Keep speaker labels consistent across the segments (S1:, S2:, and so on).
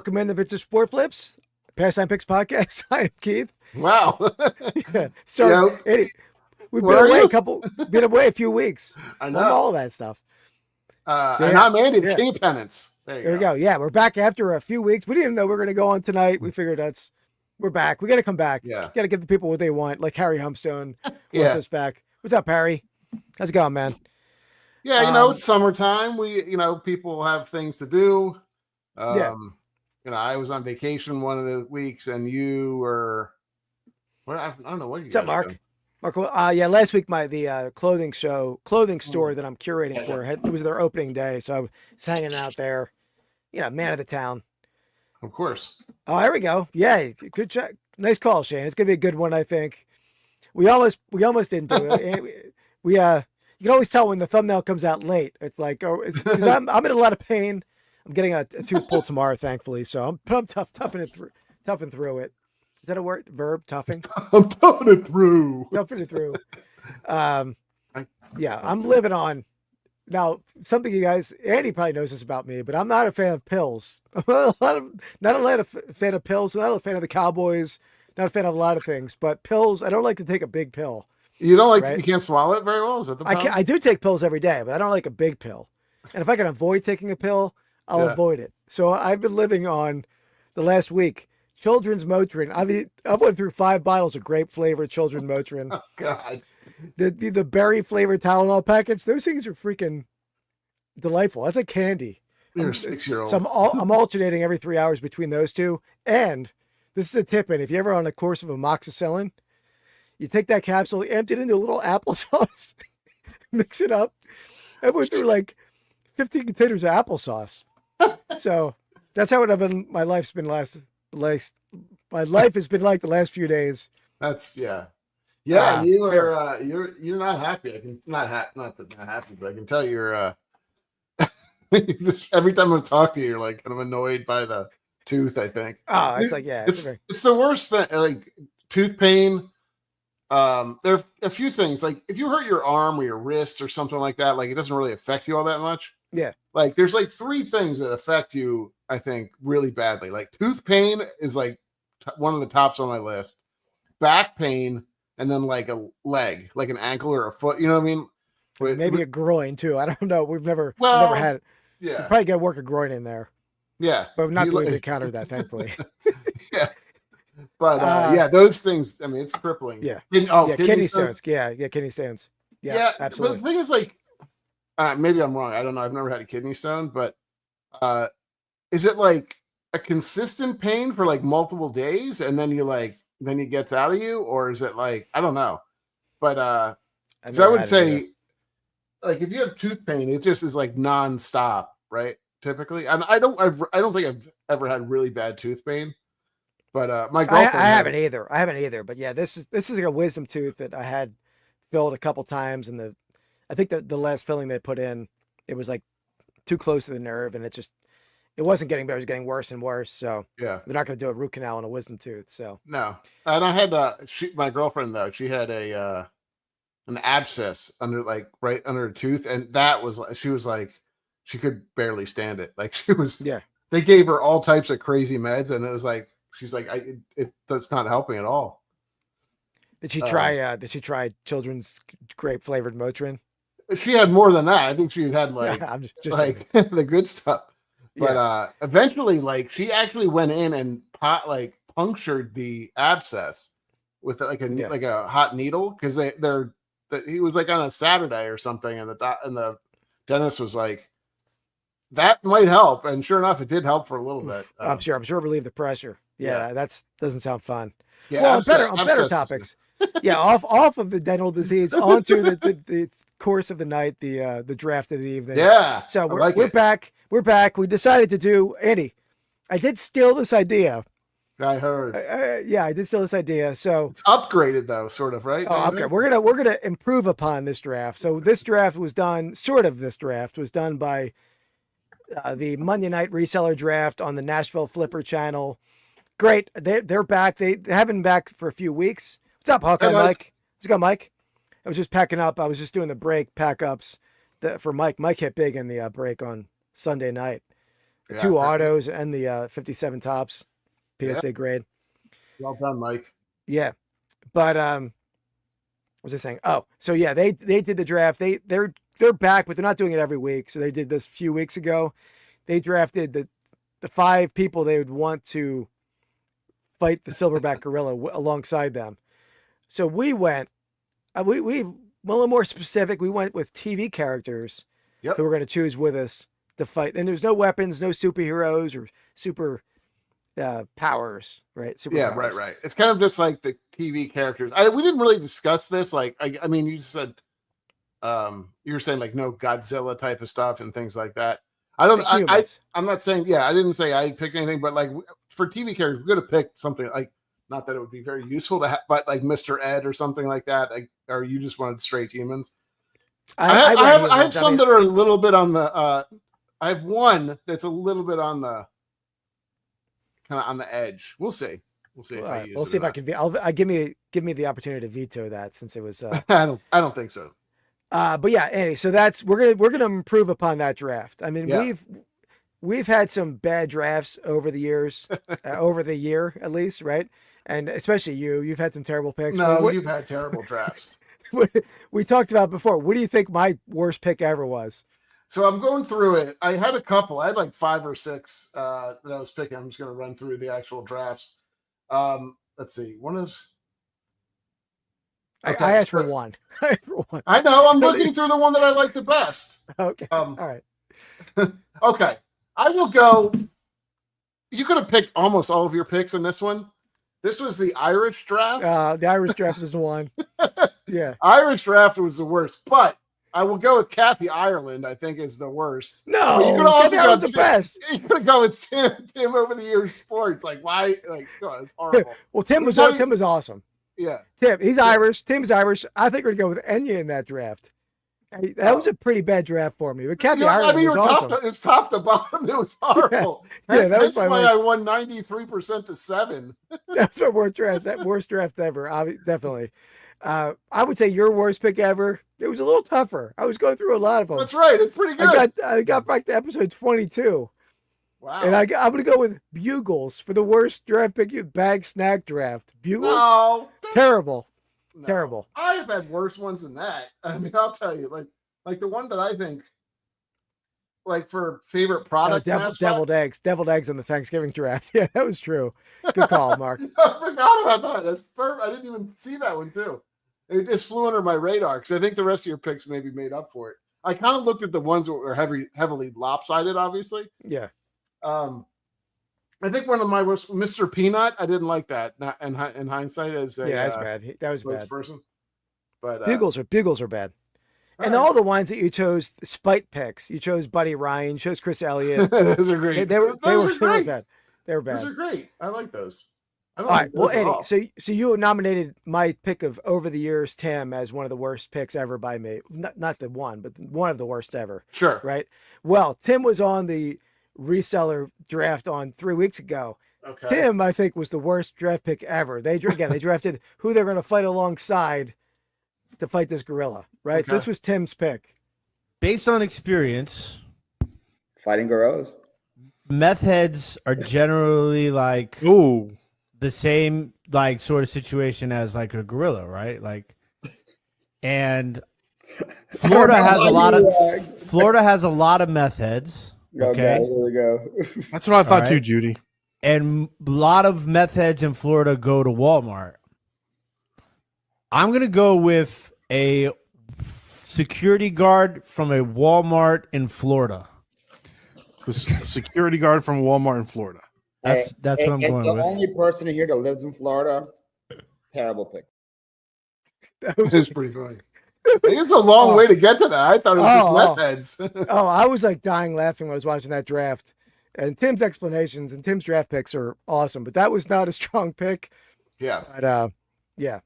S1: Welcome into Vintage Sport Flips, Pastime Picks Podcast. I am Keith.
S2: Wow.
S1: Yeah. So, Eddie, we've been away a few weeks.
S2: I know.
S1: All that stuff.
S2: And I'm Andy, the King of Pennants. There we
S1: go. Yeah, we're back after a few weeks. We didn't know we were going to go on tonight. We figured we're back. We got to come back.
S2: Yeah.
S1: Got to give the people what they want, like Harry Humstone wants us back. What's up, Harry? How's it going, man?
S2: Yeah, it's summertime. People have things to do. I was on vacation one of the weeks, and you were. I don't know what you.
S1: What's up, Mark? Mark, last week the clothing store that I'm curating for it was their opening day, so I was hanging out there. Man of the town.
S2: Of course.
S1: Oh, there we go. Yeah, good check. Nice call, Shane. It's gonna be a good one, I think. We almost didn't do it. You can always tell when the thumbnail comes out late. It's like, because I'm in a lot of pain. I'm getting a tooth pulled tomorrow, thankfully. So I'm toughing through it. Is that a word? Verb? Toughing?
S2: I'm toughing it through.
S1: Toughing it through. I'm living on. Now, something you guys, Andy probably knows this about me, but I'm not a fan of pills. Not a fan of pills. Not a fan of the Cowboys. Not a fan of a lot of things, but pills. I don't like to take a big pill.
S2: You don't like you can't swallow it very well? Is that the problem?
S1: I do take pills every day, but I don't like a big pill. And if I can avoid taking a pill, I'll avoid it. So I've been living on the last week children's Motrin. I've went through 5 bottles of grape flavored children's Motrin.
S2: Oh God.
S1: The berry flavored Tylenol packets. Those things are freaking delightful. That's like candy.
S2: You're a 6-year-old.
S1: So I'm alternating every 3 hours between those two. And this is a tip. And if you're ever on a course of amoxicillin, you take that capsule, empty it into a little applesauce, mix it up. I went through like 15 containers of applesauce. So that's how my life's been my life has been like the last few days.
S2: That's you are you're not happy. I can not happy, but I can tell you're just every time I talk to you, you're like kind of annoyed by the tooth. I think.
S1: Oh, it's
S2: it's the worst thing. Like tooth pain. There are a few things, like if you hurt your arm or your wrist or something like that, like it doesn't really affect you all that much.
S1: Yeah.
S2: Like there's like 3 things that affect you, I think, really badly. Like tooth pain is like one of the tops on my list. Back pain, and then like a leg, like an ankle or a foot. You know what I mean?
S1: Maybe a groin too. I don't know. We've never had it.
S2: Yeah.
S1: We'll probably got to work a groin in there.
S2: Yeah.
S1: But not the way to counter that, thankfully.
S2: Yeah. But those things, I mean, it's crippling.
S1: Yeah.
S2: Kidney
S1: stones. Yeah, kidney stones. Yeah, absolutely.
S2: But the thing is, like, maybe I'm wrong. I don't know. I've never had a kidney stone, but is it like a consistent pain for like multiple days and then it gets out of you? Or is it like, I don't know. But I would say, like, if you have tooth pain, it just is like nonstop, right? Typically. And I don't think I've ever had really bad tooth pain. But my girlfriend,
S1: I haven't either. But yeah, this is like a wisdom tooth that I had filled a couple times, and I think the last filling they put in, it was like too close to the nerve, and it wasn't getting better; it was getting worse and worse. So
S2: yeah,
S1: they're not going to do a root canal on a wisdom tooth. So
S2: no, and I had my girlfriend though, she had an abscess right under her tooth, and she was like she could barely stand it. Like she was They gave her all types of crazy meds, and it was like. She's like, that's not helping at all.
S1: Did she try? Did she try children's grape flavored Motrin?
S2: She had more than that. I think she had like the good stuff. But eventually, like she actually went in and punctured the abscess with like a hot needle because he was like on a Saturday or something, and the dentist was like, that might help, and sure enough, it did help for a little bit.
S1: I'm sure relieve the pressure. Yeah, that doesn't sound fun.
S2: Yeah,
S1: well, on better topics. off of the dental disease, onto the course of the night, the draft of the evening.
S2: Yeah.
S1: So we're back. We're back. We decided to do, Andy. I did steal this idea.
S2: I heard.
S1: I did steal this idea. So
S2: it's upgraded though, sort of, right?
S1: Oh, okay. We're gonna improve upon this draft. So this draft was done by the Monday night reseller draft on the Nashville Flipper channel. Great. They're back. They haven't been back for a few weeks. What's up, Hawkeye Mike? What's up, Mike? I was just packing up. I was just doing the break pack ups for Mike. Mike hit big in the break on Sunday night. The
S2: Yeah,
S1: 2 autos and the 57 tops, PSA grade.
S2: Well done, Mike.
S1: Yeah. But what was I saying? Oh, so yeah, they did the draft. They're back, but they're not doing it every week. So they did this a few weeks ago. They drafted the 5 people they would want to fight the silverback gorilla alongside them. So we went, we well, a little more specific. We went with TV characters who were going to choose with us to fight. And there's no weapons, no superheroes or super powers, right? Superpowers.
S2: Right. It's kind of just like the TV characters. We didn't really discuss this. Like, I mean, you said, you were saying like no Godzilla type of stuff and things like that. I'm not saying, I didn't say I picked anything, but like for TV characters, we could have picked something like, not that it would be very useful to have, but like Mr. Ed or something like that. Like, or you just wanted straight humans. I have some that are a little bit on the, I have one that's a little bit on the, kind of on the edge. We'll see. We'll see.
S1: We'll see if I can be, give me the opportunity to veto that since it was,
S2: I don't think so.
S1: But yeah, anyway, so we're gonna improve upon that draft. I mean, we've had some bad drafts over the years, over the year at least, right? And especially you've had some terrible picks.
S2: No, you've had terrible drafts.
S1: We talked about before. What do you think my worst pick ever was?
S2: So I'm going through it. I had a couple. I had like 5 or 6 that I was picking. I'm just going to run through the actual drafts. Let's see. One is.
S1: Okay, I asked for one.
S2: I know. I'm looking through the one that I like the best.
S1: Okay. All right.
S2: Okay. I will go. You could have picked almost all of your picks in this one. This was the Irish draft.
S1: The Irish draft is the one. Yeah.
S2: Irish draft was the worst, but I will go with Kathy Ireland. I think is the worst.
S1: No,
S2: but you could also go
S1: the best.
S2: You could go with Tim over the years sports. Like why? Like God, it's horrible.
S1: Well, Tim was awesome.
S2: Yeah.
S1: Tim, he's Irish. Tim's Irish. I think we're gonna go with Enya in that draft. That was a pretty bad draft for me. But Kathy Ireland was awesome.
S2: It's top to bottom. It was horrible.
S1: Yeah, that was
S2: why I won 93% to 7.
S1: That's my worst draft ever. Definitely. I would say your worst pick ever. It was a little tougher. I was going through a lot of them.
S2: That's right. It's pretty good.
S1: I got back to episode 22.
S2: Wow.
S1: And I'm going to go with Bugles for the worst draft pick, bag snack draft. Bugles?
S2: No.
S1: Terrible.
S2: No.
S1: Terrible.
S2: I've had worse ones than that. I mean, I'll tell you, like the one that I think, like for favorite product,
S1: deviled eggs on the Thanksgiving draft. Yeah, that was true. Good call, Mark.
S2: I forgot about that. That's perfect. I didn't even see that one too. It just flew under my radar because I think the rest of your picks maybe made up for it. I kind of looked at the ones that were heavily lopsided, obviously.
S1: Yeah.
S2: I think one of my worst, Mr. Peanut. I didn't like that. Not in hindsight, as a
S1: that's bad. That was bad.
S2: Person, but
S1: Bugles are bad. And all the ones that you chose, spite picks. You chose Buddy Ryan, you chose Chris Elliott.
S2: Those are great.
S1: They were bad. They were bad.
S2: Those are great. I like those.
S1: All right. Well, Eddie, so you nominated my pick of over the years, Tim, as one of the worst picks ever by me. Not the one, but one of the worst ever.
S2: Sure.
S1: Right. Well, Tim was on the reseller draft on 3 weeks ago.
S2: Okay.
S1: Tim, I think, was the worst draft pick ever. They drafted who they're going to fight alongside to fight this gorilla. Right.
S2: Okay.
S1: This was Tim's pick.
S3: Based on experience,
S4: fighting gorillas.
S3: Meth heads are generally like the same like sort of situation as like a gorilla, right? Like, and Florida has a lot of meth heads. Okay,
S4: here we go.
S5: That's what I thought too,
S3: right.
S5: Judy.
S3: And a lot of meth heads in Florida go to Walmart. I'm gonna go with a security guard from a Walmart in Florida.
S5: The security guard from Walmart in Florera.
S3: That's what I'm going with.
S4: It's the only person here that lives in Florida. Terrible pick.
S2: That was pretty funny. It's a long way to get to that. I thought it was just meth heads.
S1: I was like dying laughing when I was watching that draft. And Tim's explanations and Tim's draft picks are awesome, but that was not a strong pick.
S2: Yeah.
S1: But yeah.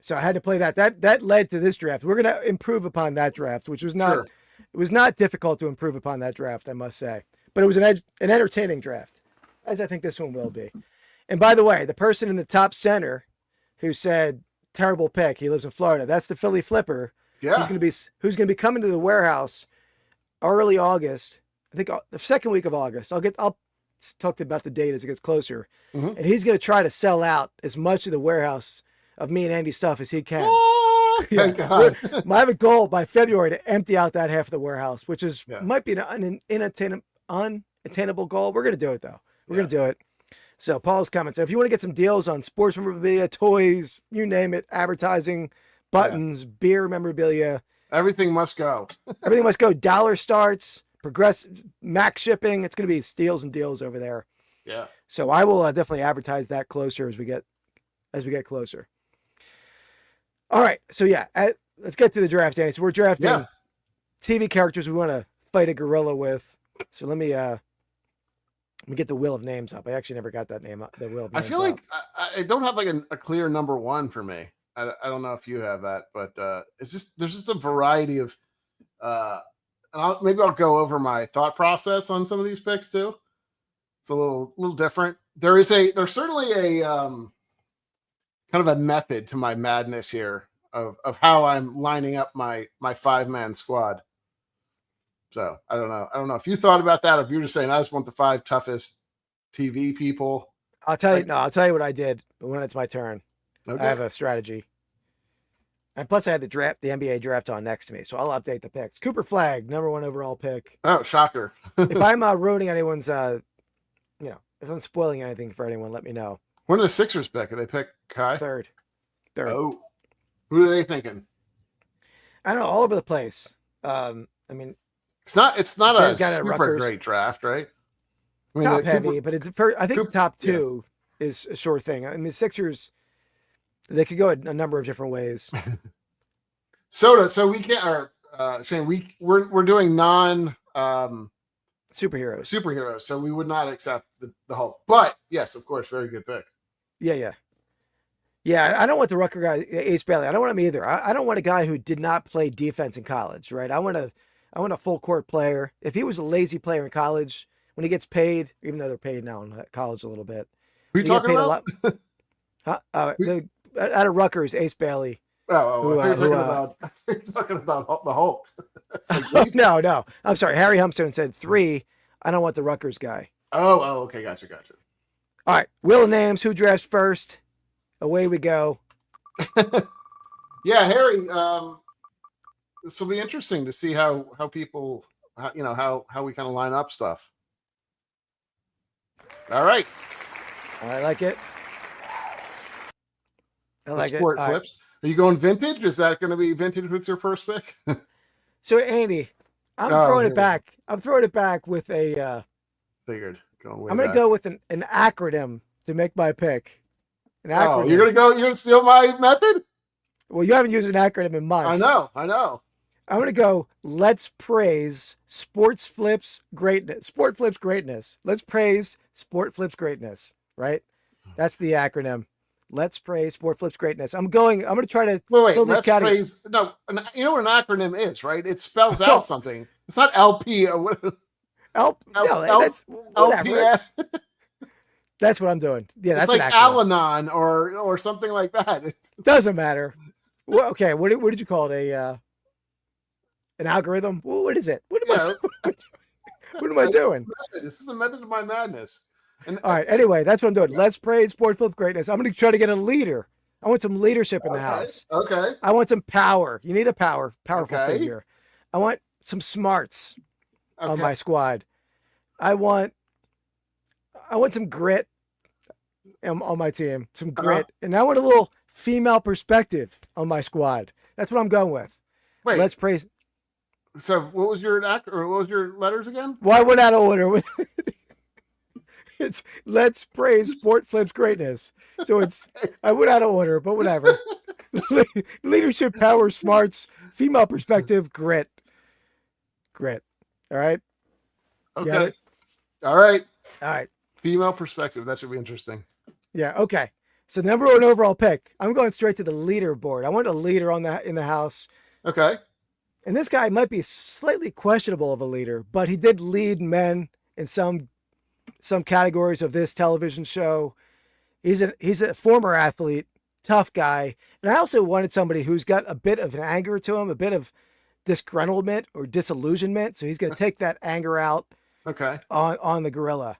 S1: So I had to play that. That led to this draft. We're gonna improve upon that draft, which was not it was not difficult to improve upon that draft, I must say. But it was an entertaining draft, as I think this one will be. And by the way, the person in the top center who said terrible pick, he lives in Florida. That's the Philly Flipper.
S2: Yeah.
S1: Who's gonna be coming to the warehouse early August I think the second week of August. I'll talk about the date as it gets closer.
S2: Mhm.
S1: And he's going to try to sell out as much of the warehouse of me and Andy's stuff as he can.
S2: Oh, thank God.
S1: I have a goal by February to empty out that half of the warehouse, which is
S2: Yeah.
S1: might be an unattainable goal. We're going to do it though. We're going to do it. So Paul's comment. So if you want to get some deals on sports memorabilia, toys, you name it, advertising, buttons, beer memorabilia,
S2: Everything must go.
S1: everything must go. Dollar starts, progressive, max shipping. It's going to be steals and deals over there.
S2: Yeah.
S1: So I will definitely advertise that closer as we get closer. All right. So yeah, let's get to the draft, Danny. So we're drafting TV characters we want to fight a gorilla with. So let me get the wheel of names up. I actually never got that name up. The wheel of
S2: I
S1: names
S2: feel
S1: up.
S2: like I don't have like a clear number one for me. I don't know if you have that, but it's just there's just a variety of and maybe I'll go over my thought process on some of these picks too. It's a little different. There's certainly a kind of a method to my madness here of how I'm lining up my 5-man squad. So I don't know if you thought about that, or if you're just saying I just want the 5 toughest TV people.
S1: I'll tell you what I did when it's my turn.
S2: Okay.
S1: I have a strategy. And plus I had the NBA draft on next to me. So I'll update the picks. Cooper Flagg, number 1 overall pick.
S2: Oh, shocker.
S1: If I'm ruining anyone's if I'm spoiling anything for anyone, let me know.
S2: When did the Sixers pick? Did they pick Kai?
S1: Third.
S2: Oh, who are they thinking?
S1: I don't know, all over the place. I mean,
S2: It's not a
S1: They've got
S2: super
S1: Rutgers.
S2: great draft, right? I
S1: top
S2: the
S1: heavy, but I think
S2: Cooper-
S1: top 2 is a sure thing. I mean, the Sixers, they could go a number of different ways.
S2: So we can't. Or Shane, we're doing non
S1: Superheroes.
S2: superheroes, so we would not accept the Hulk. But yes, of course, very good pick.
S1: Yeah. I don't want the Rucker guy, Ace Bailey. I don't want him either. I don't want a guy who did not play defense in college, right? I want a full court player. If he was a lazy player in college, when he gets paid, even though they're paid now in college a little bit,
S2: Who are you
S1: he get
S2: talking
S1: paid
S2: about?
S1: Out of Rutgers, Ace Bailey.
S2: Oh, I thought you were talking about the Hulk. It's like,
S1: No. I'm sorry. Harry Humstone said 3. I don't want the Rutgers guy.
S2: oh, okay, gotcha.
S1: All right. Wheel of names. Who drafts first? Away we go.
S2: Yeah, Harry. This will be interesting to see how people, how we kind of line up stuff. All right.
S1: I like it. I like it.
S2: Sport
S1: All right.
S2: flips. Are you going vintage? Is that going to be vintage with your first pick?
S1: So Andy, I'm throwing it back. I'm throwing it back with a.
S2: Figured. Going way
S1: I'm going to
S2: back.
S1: go with an acronym to make my pick. An
S2: Oh,
S1: acronym.
S2: you're gonna steal my method?
S1: Well, you haven't used an acronym in months.
S2: I know.
S1: I'm going to go. Let's praise Sports Flips greatness. Sport Flips greatness. Let's praise Sport Flips greatness. Right. That's the acronym. Let's praise Sport Flips greatness. I'm going to try to
S2: Wait,
S1: fill this
S2: let's
S1: category.
S2: praise. No, you know what an acronym is, right? It spells out something. It's not LP or what.
S1: No, that's whatever.
S2: LPF.
S1: That's what I'm doing. Yeah, that's
S2: It's like
S1: an acronym.
S2: Al-Anon or something like that.
S1: Doesn't matter. Well, okay, what did you call it? An algorithm? Well, what is it? What am I doing?
S2: This is the method of my madness. And
S1: All right. Anyway, that's what I'm doing. Let's praise Sport Flip greatness. I'm going to try to get a leader. I want some leadership in the house.
S2: Okay.
S1: I want some power. You need a powerful
S2: Okay.
S1: figure. I want some smarts on
S2: Okay.
S1: my squad. I want some grit on my team. Some grit, and I want a little female perspective on my squad. That's what I'm going with.
S2: Wait.
S1: Let's praise.
S2: So what was your letters again?
S1: Why went out of order? It's let's praise Sport Flip's greatness. So I went out of order, but whatever. Leadership, power, smarts, female perspective, grit. All right.
S2: Okay.
S1: Got it?
S2: All right.
S1: All right.
S2: Female perspective. That should be interesting.
S1: Yeah. Okay. So number 1 overall pick. I'm going straight to the leaderboard. I want a leader in the house.
S2: Okay.
S1: And this guy might be slightly questionable of a leader, but he did lead men in some categories of this television show. He's a former athlete, tough guy. And I also wanted somebody who's got a bit of an anger to him, a bit of disgruntlement or disillusionment. So he's going to take that anger out
S2: Okay.
S1: on the gorilla,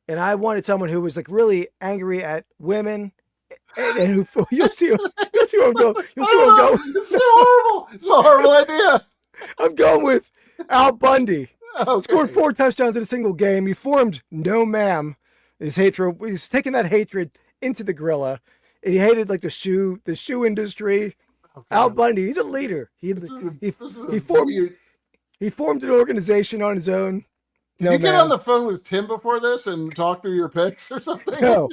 S1: and I wanted someone who was like really angry at women, and who you'll see where I'm going. You'll see where I'm going.
S2: It's so horrible. It's a horrible idea.
S1: I'm going with Al Bundy.
S2: Okay.
S1: Scored 4 touchdowns in a single game. He formed no ma'am. His hatred. He's taking that hatred into the gorilla, and he hated like the shoe industry.
S2: Okay.
S1: Al Bundy. He's a leader. He formed an organization on his own.
S2: Did you get on the phone with Tim before this and talk through your picks or something?
S1: No,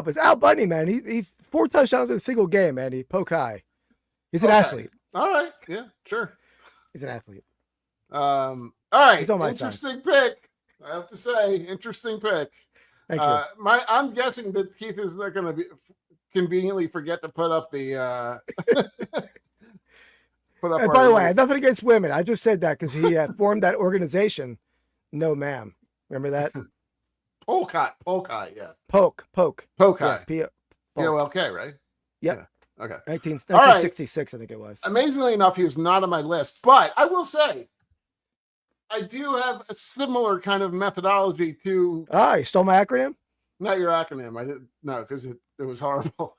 S1: but it's Al Bundy, man. He 4 touchdowns in a single game, man. He poke high. He's an athlete.
S2: All right. Yeah, sure.
S1: He's an athlete.
S2: All right.
S1: He's on my
S2: interesting pick. I have to say, interesting pick.
S1: Thank you.
S2: I'm guessing that Keith is not going to be conveniently forget to put up the.
S1: And by the way, I have nothing against women. I just said that because he formed that organization. No, ma'am. Remember that?
S2: Polk High, yeah.
S1: Poke.
S2: Polk High.
S1: Yeah,
S2: P-O-L-K, right?
S1: Yep.
S2: Yeah. Okay.
S1: 1966, I think it was.
S2: Amazingly enough, he was not on my list, but I will say, I do have a similar kind of methodology to.
S1: You stole my acronym?
S2: Not your acronym. I didn't. No, because it was horrible.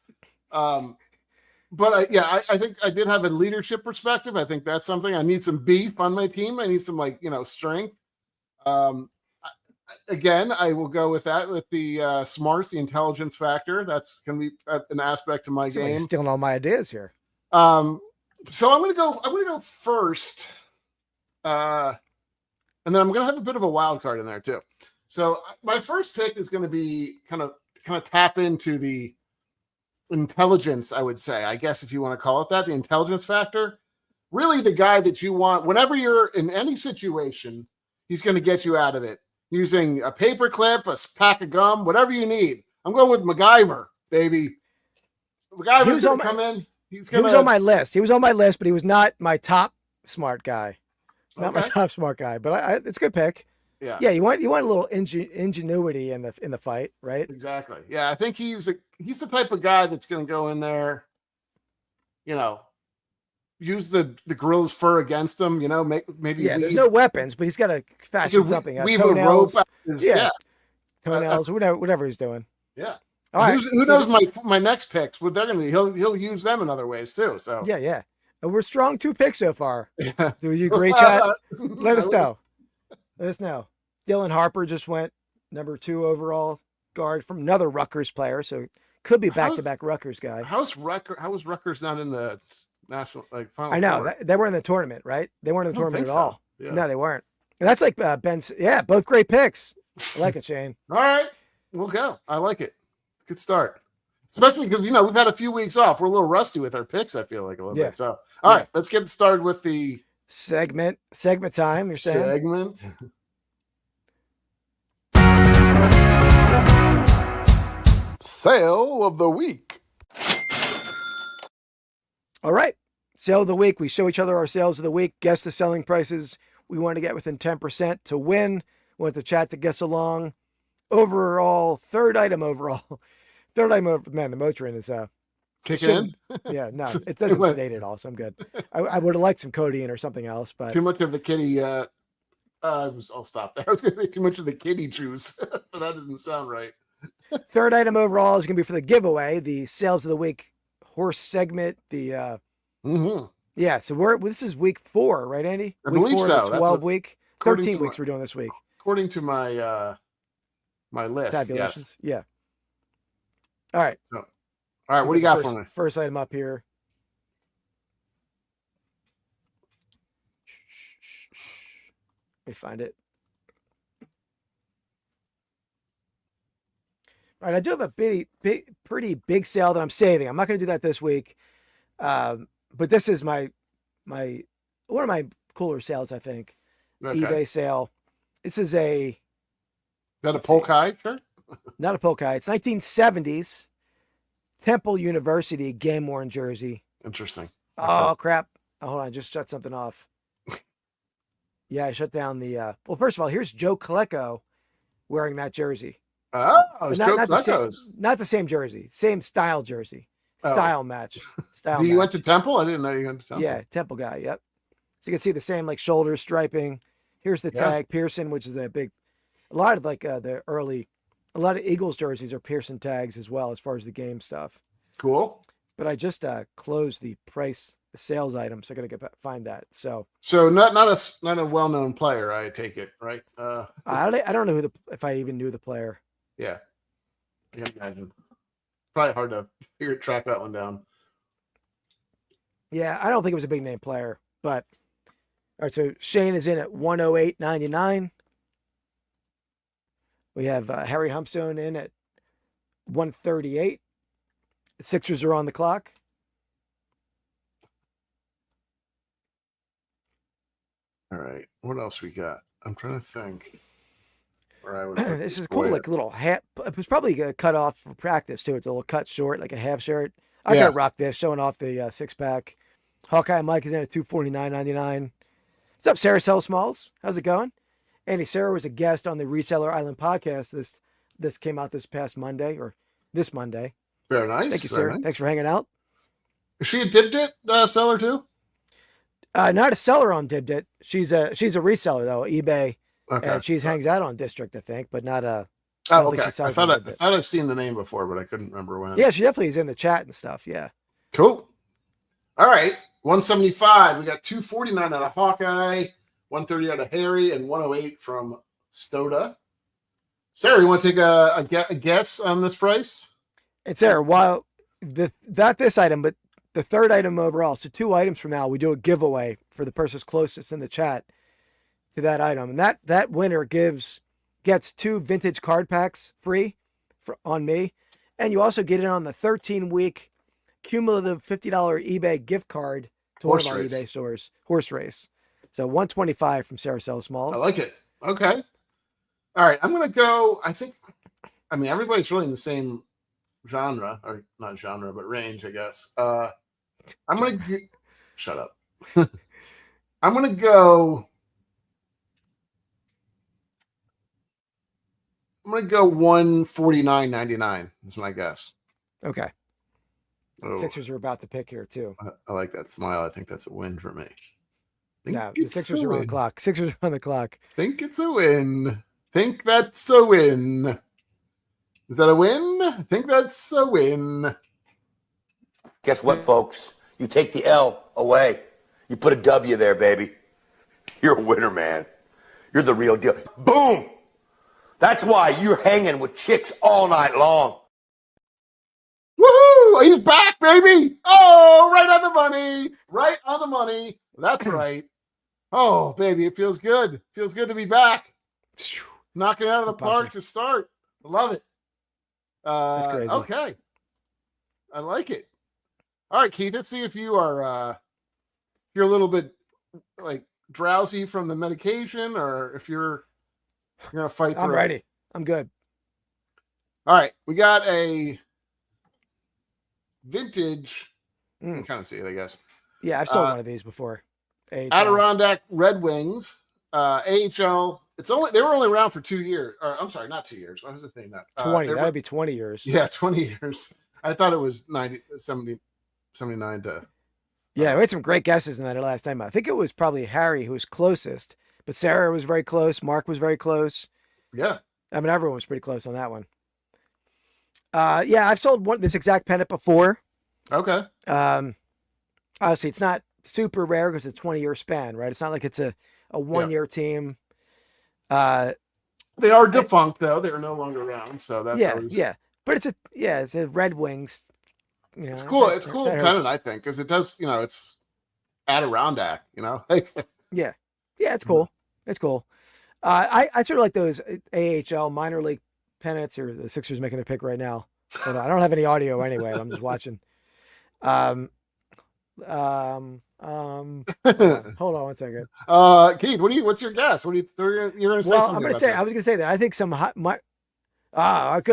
S2: But I think I did have a leadership perspective. I think that's something. I need some beef on my team. I need some strength. Again, I will go with that with the smarts, the intelligence factor. That's going to be an aspect to my game.
S1: Stealing all my ideas here.
S2: So I'm going to go first, and then I'm going to have a bit of a wild card in there too. So my first pick is going to be kind of tap into the intelligence, I would say, I guess, if you want to call it that, the intelligence factor. Really the guy that you want whenever you're in any situation, he's going to get you out of it using a paper clip, a pack of gum, whatever you need. I'm going with MacGyver, baby. MacGyver's going to come in. He was
S1: on my list. He was on my list, but he was not my top smart guy. Not my top smart guy, but it's a good pick.
S2: Yeah.
S1: Yeah, you want a little ingenuity in the fight, right?
S2: Exactly. Yeah, I think he's the type of guy that's going to go in there, use the gorilla's fur against them, maybe.
S1: Yeah, there's no weapons, but he's got to fashion something.
S2: Weave a rope.
S1: Toenails, whatever he's doing.
S2: Yeah.
S1: All right.
S2: Who knows my next picks? What they're going to be? He'll use them in other ways too. So
S1: yeah. And we're strong 2 picks so far. Yeah. Do you agree, chat? Let us know. Let us know. Dylan Harper just went number 2 overall guard from another Rutgers player, so could be back-to-back Rutgers guy.
S2: How was Rutgers not in the national final?
S1: I know they were in the tournament, right? They weren't in the tournament at all.
S2: Yeah.
S1: No, they weren't. And that's like Ben's. Yeah, both great picks. I like it, Shane.
S2: All right, we'll go. I like it. Good start, especially because we've had a few weeks off. We're a little rusty with our picks. I feel like a little bit. So, all right, let's get started with the
S1: segment time. You're saying
S2: segment. Sale of the week.
S1: All right. Sale of the week. We show each other our sales of the week, guess the selling prices we want to get within 10% to win. We want the chat to guess along. Overall, third item, man, the Motrin is
S2: kicking in.
S1: Yeah, no, it doesn't sedate at all, so I'm good. I would have liked some codeine or something else, but
S2: too much of the kitty. I'll stop there. I was going to say too much of the kitty juice, but that doesn't sound right.
S1: Third item overall is going to be for the giveaway, the sales of the week horse segment. The yeah, so this is week 4, right, Andy?
S2: I believe so.
S1: 12 week, 13 weeks we're doing this week,
S2: according to my my list.
S1: Tabulations. Yes. Yeah. All right.
S2: So, all right, what do you got for me?
S1: First item up here. Let me find it. All right, I do have a pretty big sale that I'm saving. I'm not going to do that this week, but this is my one of my cooler sales, I think. Okay. eBay sale. This is a
S2: polk high shirt?
S1: Not a polk high. It's 1970s Temple University game worn jersey.
S2: Interesting.
S1: Oh crap! Oh, hold on, I just shut something off. Yeah, I shut down the. Well, first of all, here's Joe Colecco wearing that jersey.
S2: Oh,
S1: not the same jersey, same style jersey, style match.
S2: You went to Temple? I didn't know you went to Temple.
S1: Yeah, Temple guy. Yep. So you can see the same like shoulder striping. Here's the
S2: Yeah.
S1: tag Pearson, which is a lot of like a lot of Eagles jerseys are Pearson tags as well as far as the game stuff.
S2: Cool.
S1: But I just closed the sales item, so I gotta find that. So
S2: not a well-known player, I take it, right?
S1: I don't know if I even knew the player.
S2: Yeah. I can imagine. Probably hard to track that one down.
S1: Yeah, I don't think it was a big name player, but all right. So Shane is in at 108.99. We have Harry Humpstone in at 138. The Sixers are on the clock.
S2: All right. What else we got? I'm trying to think. Where I would
S1: This is cool, like a little hat. It was probably cut off for practice too. It's a little cut short, like a half shirt. I
S2: Yeah.
S1: gotta rock this, showing off the six pack. Hawkeye Mike is in at 249.99. What's up, Sarah Sell Smalls? How's it going? Andy Sarah was a guest on the Reseller Island podcast. This came out this past Monday or this Monday.
S2: Very nice.
S1: Thank you,
S2: very
S1: Sarah.
S2: nice.
S1: Thanks for hanging out.
S2: Is she a Dip seller too?
S1: Not a seller on Dibdit. She's a reseller though, eBay,
S2: Okay.
S1: and she hangs out on District, I think, but not a.
S2: Oh,
S1: don't think
S2: okay.
S1: she
S2: I
S1: sells
S2: thought
S1: on
S2: I
S1: Dibdit.
S2: thought I've seen the name before, but I couldn't remember when.
S1: Yeah, she definitely is in the chat and stuff. Yeah.
S2: Cool. All right. 175. We got 249 out of Hawkeye, 130 out of Harry, and 108 from Stoda. Sarah, you want to take a guess on this price?
S1: And Sarah, while not this item, but the third item overall, so 2 items from now, we do a giveaway for the person closest in the chat to that item, and that winner gets 2 vintage card packs free on me, and you also get in on the 13-week cumulative $50 eBay gift card to one of our eBay stores. Horse race. So 125 from Sarah Sell Smalls.
S2: I like it. Okay. All right. I'm going to go. I mean, everybody's really in the same genre, or not genre, but range, I guess. I'm going to shut up. I'm going to go. I'm going to go 149.99 is my guess.
S1: Okay.
S2: Oh,
S1: Sixers are about to pick here too.
S2: I like that smile. I think that's a win for me.
S1: No, the Sixers are on the clock. Sixers are on the clock.
S2: Think it's a win. Think that's a win. Is that a win? I think that's a win.
S6: Guess what, folks? You take the L away. You put a W there, baby. You're a winner, man. You're the real deal. Boom! That's why you're hanging with chicks all night long.
S2: Woohoo! Are you back, baby? Oh, right on the money. Right on the money. That's right. Oh, baby, it feels good. Feels good to be back. Knocking it out of the park to start. I love it.
S1: That's crazy.
S2: Okay. I like it. All right, Keith, let's see if you are you're a little bit like drowsy from the medication, or if you're gonna fight through.
S1: I'm ready. I'm good.
S2: All right, we got a vintage. You can kind of see it, I guess.
S1: Yeah, I've sold one of these before. AHL.
S2: Adirondack Red Wings, AHL. They were only around for 2 years. Or I'm sorry, not 2 years. What was the thing?
S1: 20. That would be 20 years.
S2: Yeah, 20 years. I thought it was 79 to.
S1: Yeah, we had some great guesses in that last time. I think it was probably Harry who was closest, but Sarah was very close. Mark was very close.
S2: Yeah.
S1: I mean, everyone was pretty close on that one. Yeah, I've sold this exact pennant before.
S2: Okay.
S1: Obviously, it's not super rare because it's a 20-year span, right? It's not like it's a 1-year team.
S2: They are defunct, though. They are no longer around, so that's
S1: yeah. But it's a Red Wings. You know,
S2: it's cool. It's cool pennant, I think, because it does. It's Adirondack.
S1: Yeah, it's cool. It's cool. I sort of like those AHL minor league pennants, or the Sixers making their pick right now. Hold on, I don't have any audio anyway. I'm just watching. Hold on one second.
S2: Keith, what's your guess? What do you're going to say?
S1: Well, I was gonna say that I think some good.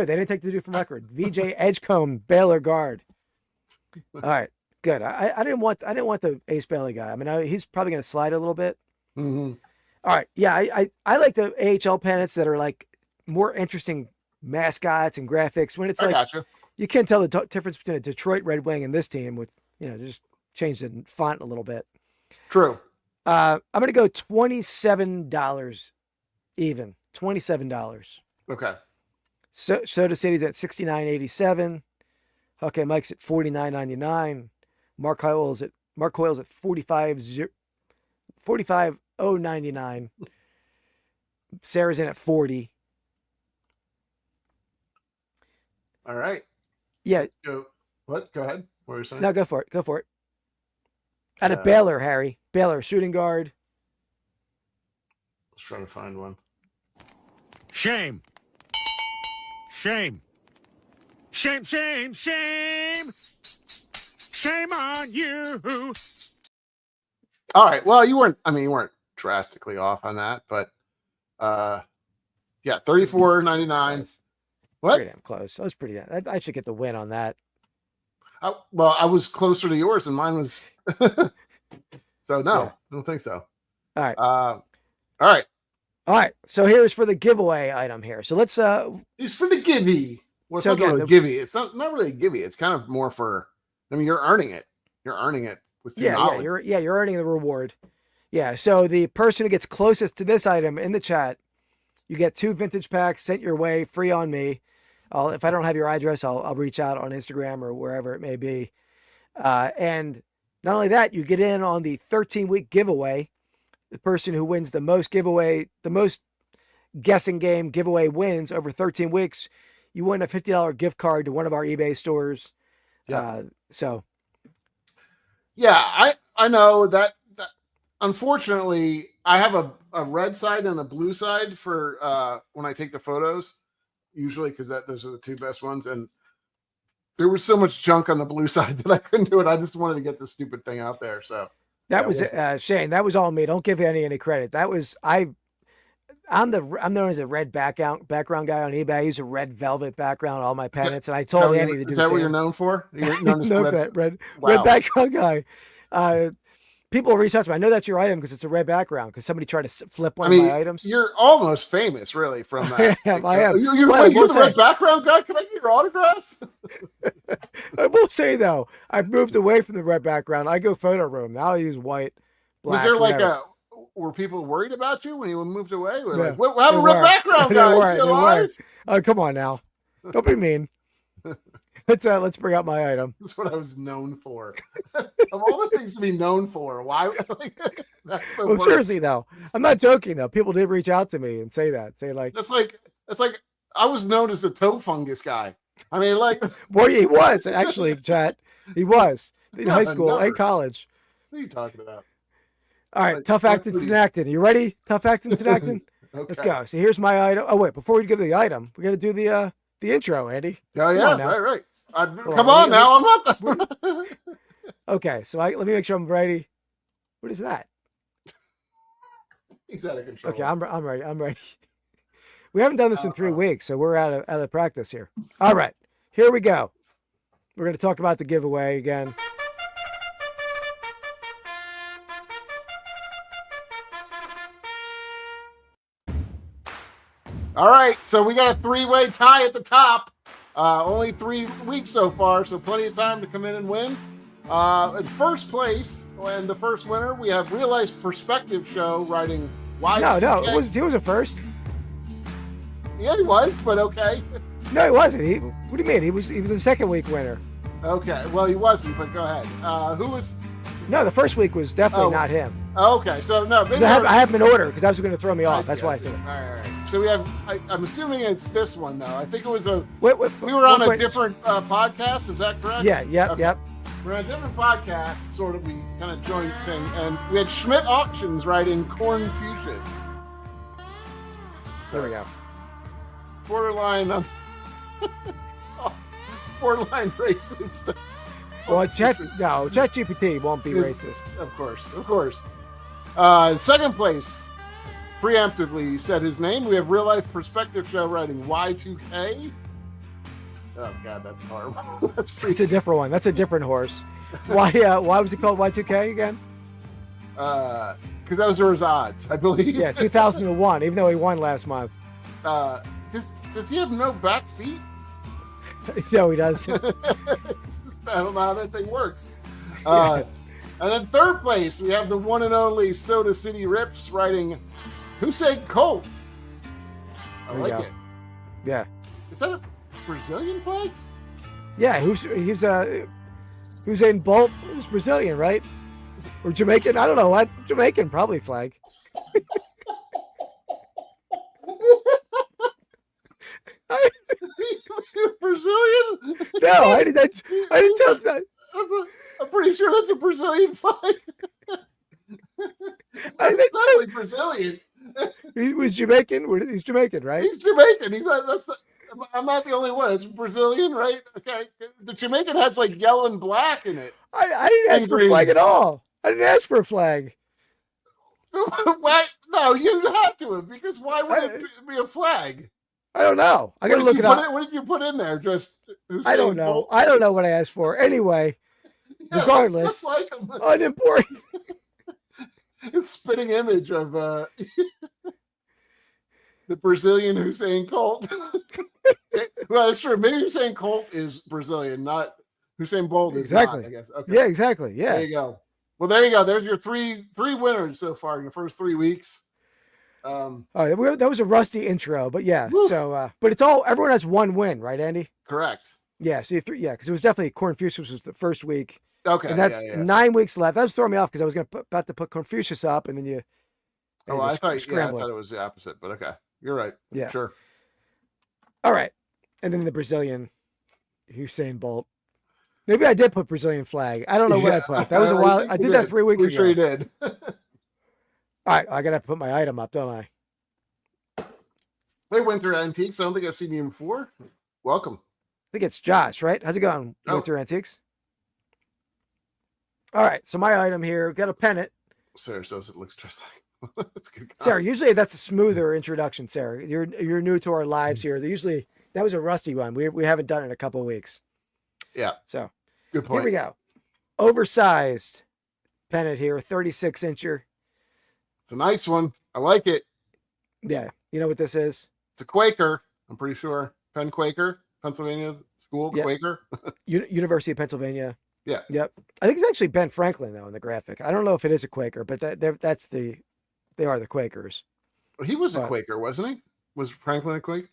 S1: They didn't take the dude from record. VJ Edgecombe, Baylor guard. All right, good. I didn't want the Ace Bailey guy. I mean, he's probably gonna slide a little bit.
S2: Mm-hmm.
S1: All right, yeah. I like the AHL pennants that are like more interesting mascots and graphics. When it's you can't tell the difference between a Detroit Red Wing and this team with just change the font a little bit.
S2: True.
S1: I'm going to go $27 even. $27.
S2: Okay.
S1: So Soda City's at $69.87. Okay, Mike's at $49.99. Mark Coyle's at $45.099. Sarah's in at 40.
S2: All right.
S1: Yeah.
S2: Go. What? Go ahead. What were you saying?
S1: No, go for it. Go for it. Out of Baylor, Harry. Baylor, shooting guard.
S2: I was trying to find one.
S7: Shame. Shame. Shame, shame, shame. Shame on you.
S2: All right. Well, you weren't drastically off on that, but yeah, $34.99. What?
S1: Pretty damn close. I was pretty damn. I should get the win on that.
S2: Well, I was closer to yours, and mine was. So no,
S1: Yeah.
S2: I don't think so.
S1: All right.
S2: All right.
S1: All right. So here's for the giveaway item here. So let's
S2: It's for the givey. Well, it's
S1: So
S2: not really
S1: again,
S2: givey. It's not really a givey. It's kind of more for. I mean, you're earning it. You're earning it with your knowledge.
S1: you're earning the reward. Yeah. So the person who gets closest to this item in the chat, you get 2 vintage packs sent your way, free on me. If I don't have your address, I'll reach out on Instagram or wherever it may be. And not only that, you get in on the 13-week giveaway. The person who wins the most guessing game giveaway wins over 13 weeks. You win a $50 gift card to one of our eBay stores.
S2: Yeah.
S1: Yeah,
S2: I know that unfortunately I have a red side and a blue side for when I take the photos, usually because those are the 2 best ones. And there was so much junk on the blue side that I couldn't do it. I just wanted to get this stupid thing out there. So
S1: that was Shane. That was all me. Don't give any credit. That was I'm known as a red background guy on eBay. I use a red velvet background on all my pennants, and I told Andy to do the same.
S2: Is that what you're known for? You're known as
S1: red background guy. People reach out to me. I know that's your item because it's a red background. Because somebody tried to flip one of my items.
S2: You're almost famous, really, from that.
S1: I am.
S2: You're the red background guy. Can I get your autograph?
S1: I will say though, I've moved away from the red background. I go photo room now. I use white. Black,
S2: was there
S1: whatever.
S2: were people worried about you when you moved away?
S1: No,
S2: Like, what happened to red background guy? Is he alive?
S1: Oh, come on now. Don't be mean. Let's bring out my item.
S2: That's what I was known for. Of all the things to be known for, why? That's the worst.
S1: Seriously though, I'm not joking though. People did reach out to me and say like
S2: that's like I was known as the toe fungus guy. I mean, like,
S1: boy, he was actually, chat. He was in high school and college.
S2: What are you talking about?
S1: All right, tough acting to acting. You ready? Tough acting to acting.
S2: Okay.
S1: Let's go. So here's my item. Oh wait, before we give the item, we got to do the intro, Andy.
S2: Oh yeah, right. Come on now, I'm not the.
S1: Okay, so let me make sure I'm ready. What is that?
S2: He's out of control.
S1: Okay, I'm ready. I'm ready. We haven't done this in 3 weeks, so we're out of practice here. All right, here we go. We're going to talk about the giveaway again.
S2: All right, so we got a 3-way tie at the top. Only 3 weeks so far, so plenty of time to come in and win. In first place, and the first winner, we have Real Life Perspective Show writing Y2K.
S1: No, he was a first.
S2: Yeah, he was, but okay.
S1: No, he wasn't. What do you mean? He was a 2nd week winner.
S2: Okay, well, he wasn't, but go ahead. Who was?
S1: No, the first week was definitely not him.
S2: Okay, so no.
S1: I have him in order because that was going to throw me off. That's why I said it.
S2: All right. So we have. I'm assuming it's this one though. I think it was a.
S1: We
S2: were on a different podcast. Is that correct?
S1: Yeah. Yep.
S2: Okay.
S1: Yep.
S2: We're on a different podcast, sort of. We kind of joint thing, and we had Schmidt Auctions writing Corn Fuchsias.
S1: There we go.
S2: Borderline racist.
S1: Well, ChatGPT won't be racist.
S2: Of course. Second place, preemptively said his name. We have Real Life Perspective Show writing Y2K. Oh God, that's horrible.
S1: It's a different one. That's a different horse. Why was he called Y2K again?
S2: Because those are his odds, I believe.
S1: Yeah, 2001. Even though he won last month.
S2: Does he have no back feet?
S1: No, he does.
S2: I don't know how that thing works. And then third place, we have the one and only Soda City Rips riding Hussein Colt. I
S1: There you
S2: like
S1: go.
S2: it.
S1: Yeah.
S2: Is that a Brazilian flag?
S1: Yeah, Usain Bolt is Brazilian, right? Or Jamaican? I don't know what. Jamaican probably flag.
S2: You're Brazilian?
S1: No, I didn't tell that.
S2: I'm pretty sure that's a Brazilian flag. It's definitely Brazilian.
S1: He was Jamaican. He's Jamaican, right?
S2: He's Jamaican. I'm not the only one. It's Brazilian, right? Okay. The Jamaican has like yellow and black in it.
S1: I didn't ask for a
S2: green.
S1: flag at all. I didn't ask for a flag.
S2: What? No, you had to have, because why would it be a flag?
S1: I don't know. I gotta look it up.
S2: What did you put in there? Just
S1: I don't know. I don't know what I asked for. Anyway, regardless,
S2: just like him.
S1: unimportant.
S2: A spitting image of the Brazilian Hussein Colt. Well, that's true. Maybe Hussein Colt is Brazilian, not Hussein Bolt.
S1: Exactly.
S2: Not, I guess. Okay.
S1: Yeah, exactly. Yeah.
S2: There you go. Well, there you go. There's your three winners so far in the first 3 weeks.
S1: Oh, that was a rusty intro, but yeah.
S2: Woof.
S1: So, but everyone has one win, right, Andy?
S2: Correct.
S1: Yeah. So you have 3. Yeah, because it was definitely Confucius was the first week,
S2: Okay.
S1: and that's 9 weeks left. That was throwing me off because I was about to put Confucius up, and then you.
S2: Oh, I thought it was the opposite, but okay, you're right.
S1: Yeah.
S2: Sure.
S1: All right, and then the Brazilian, Usain Bolt. Maybe I did put Brazilian flag. I don't know what I put. That was a while. I did that 3 weeks ago.
S2: Sure you did.
S1: All right, I gotta put my item up, don't I?
S2: Hey, Winter Antiques. I don't think I've seen you before. Welcome.
S1: I think it's Josh, right? How's it going,
S2: Oh.
S1: Winter Antiques? All right, so my item here, got a pennant.
S2: Sarah says it looks just like. That's good.
S1: Sarah, usually that's a smoother introduction, Sarah. You're new to our lives here. That was a rusty one. We haven't done it in a couple of weeks.
S2: Yeah.
S1: So
S2: Good point.
S1: here we go. Oversized pennant here, 36-incher.
S2: It's a nice one. I like it.
S1: Yeah, you know what this is?
S2: It's a Quaker. I'm pretty sure. Penn Quaker, Pennsylvania school
S1: Yeah.
S2: Quaker.
S1: University of Pennsylvania.
S2: Yeah.
S1: Yep. I think it's actually Ben Franklin though in the graphic. I don't know if it is a Quaker, but they are the Quakers.
S2: He was a
S1: But-
S2: Quaker, wasn't he? Was Franklin a Quaker?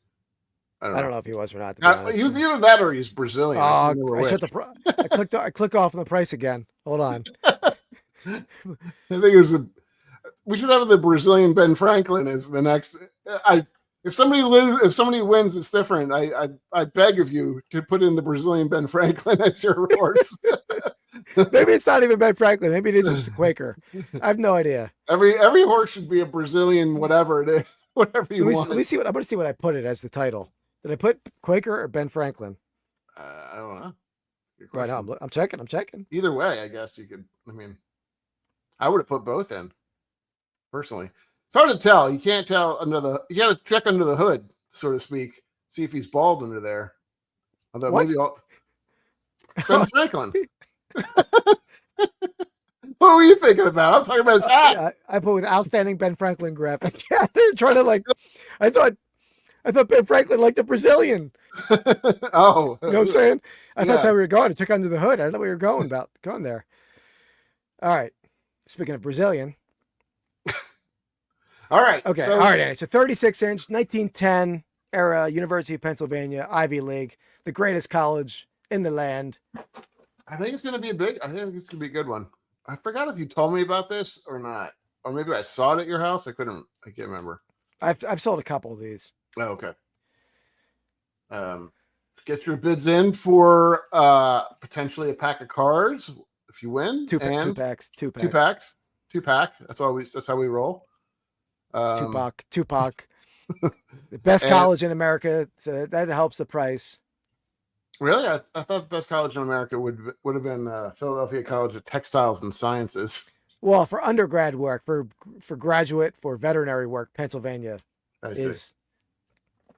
S1: I don't know if he was or not. To be honest.
S2: He was either that or he's Brilliant.
S1: Oh, I clicked off on the price again. Hold on.
S2: I think it was we should have the Brazilian Ben Franklin as the next. If somebody wins, it's different. I beg of you to put in the Brazilian Ben Franklin as your rewards.
S1: Maybe it's not even Ben Franklin. Maybe it is just a Quaker. I have no idea.
S2: Every horse should be a Brazilian, whatever it is, whatever you want.
S1: Let me see what I'm going to see what I put it as the title. Did I put Quaker or Ben Franklin?
S2: I don't know. Good
S1: Right
S2: question.
S1: now, I'm checking.
S2: Either way, I guess you could. I mean, I would have put both in. Personally, it's hard to tell. You can't tell you got to check under the hood, so to speak. See if he's bald under there. Although
S1: What?
S2: maybe Ben Franklin. What were you thinking about? I'm talking about his hat.
S1: I put with outstanding Ben Franklin graphic. Yeah, they're trying to I thought Ben Franklin liked the Brazilian.
S2: Oh,
S1: You know what I'm saying? I thought
S2: Yeah.
S1: that we were going. I took under the hood. I didn't know we were going there. All right. Speaking of Brazilian.
S2: all right.
S1: Okay.
S2: So,
S1: All right, Andy. So 36-inch, 1910 era, University of Pennsylvania, Ivy League, the greatest college in the land.
S2: I think it's going to be I think it's going to be a good one. I forgot if you told me about this or not, or maybe I saw it at your house. I can't remember.
S1: I've sold a couple of these.
S2: Oh, okay. Get your bids in for potentially a pack of cards if you win.
S1: Two
S2: and
S1: packs.
S2: Two pack. That's how we roll.
S1: Tupac. The best
S2: and-
S1: college in America. So that helps the price.
S2: Really, I thought the best college in America would have been Philadelphia College of Textiles and Sciences.
S1: Well, for undergrad work, for graduate, for veterinary work, Pennsylvania
S2: I see.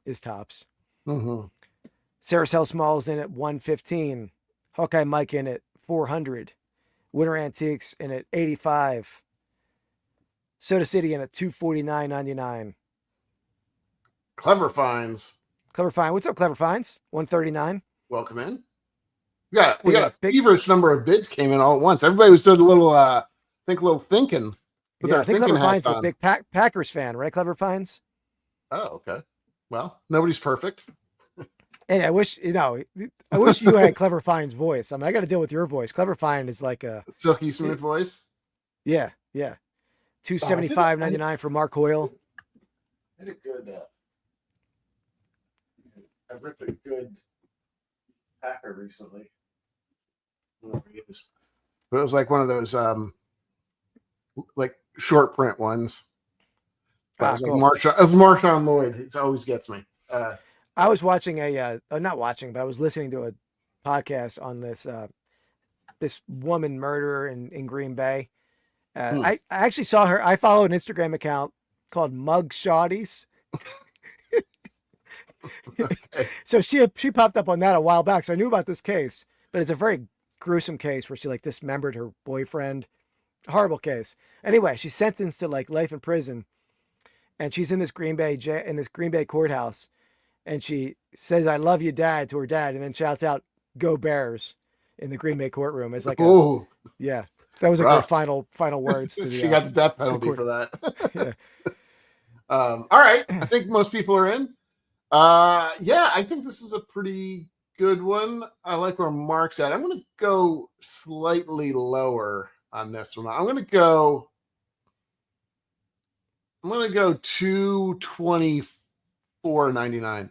S1: is tops.
S2: Mm-hmm.
S1: Sarah Sell Smalls in at 115. Hawkeye Mike in at 400. Winter Antiques in at 85. Soda City in at 249.99.
S2: Clever Finds.
S1: Clever Find. What's up, Clever Finds? 139.
S2: Welcome in. We got a
S1: big-
S2: feverish number of bids came in all at once. Everybody was doing a little thinking. Put
S1: Yeah,
S2: their
S1: I think
S2: thinking
S1: Clever
S2: hats
S1: Fines is a
S2: on.
S1: big Packers fan, right? Clever Fines.
S2: Oh, okay. Well, nobody's perfect.
S1: And I wish you had Clever Fine's voice. I mean, I got to deal with your voice. Clever Fine is like a
S2: Silky smooth voice.
S1: yeah. $275.99 for Mark Hoyle.
S2: I did good. I ripped a good Packer recently. But it was like one of those like short print ones. But it was
S1: cool.
S2: like Marshawn Lloyd. It always gets me.
S1: I was watching not watching, but I was listening to a podcast on this woman murderer in Green Bay. I actually saw her. I follow an Instagram account called Mug Shotties.
S2: Okay.
S1: So she popped up on that a while back. So I knew about this case, but it's a very gruesome case where she like dismembered her boyfriend. Horrible case. Anyway, she's sentenced to like life in prison, and she's in this Green Bay courthouse, and she says, "I love you, Dad," to her dad, and then shouts out, "Go Bears," in the Green Bay courtroom. It's like, yeah, that was like her final words. To the,
S2: she got the death penalty for that.
S1: Yeah.
S2: All right, I think most people are in. Yeah, I think this is a pretty good one. I like where Mark's at. I'm going to go slightly lower on this one. I'm going to go $224.99.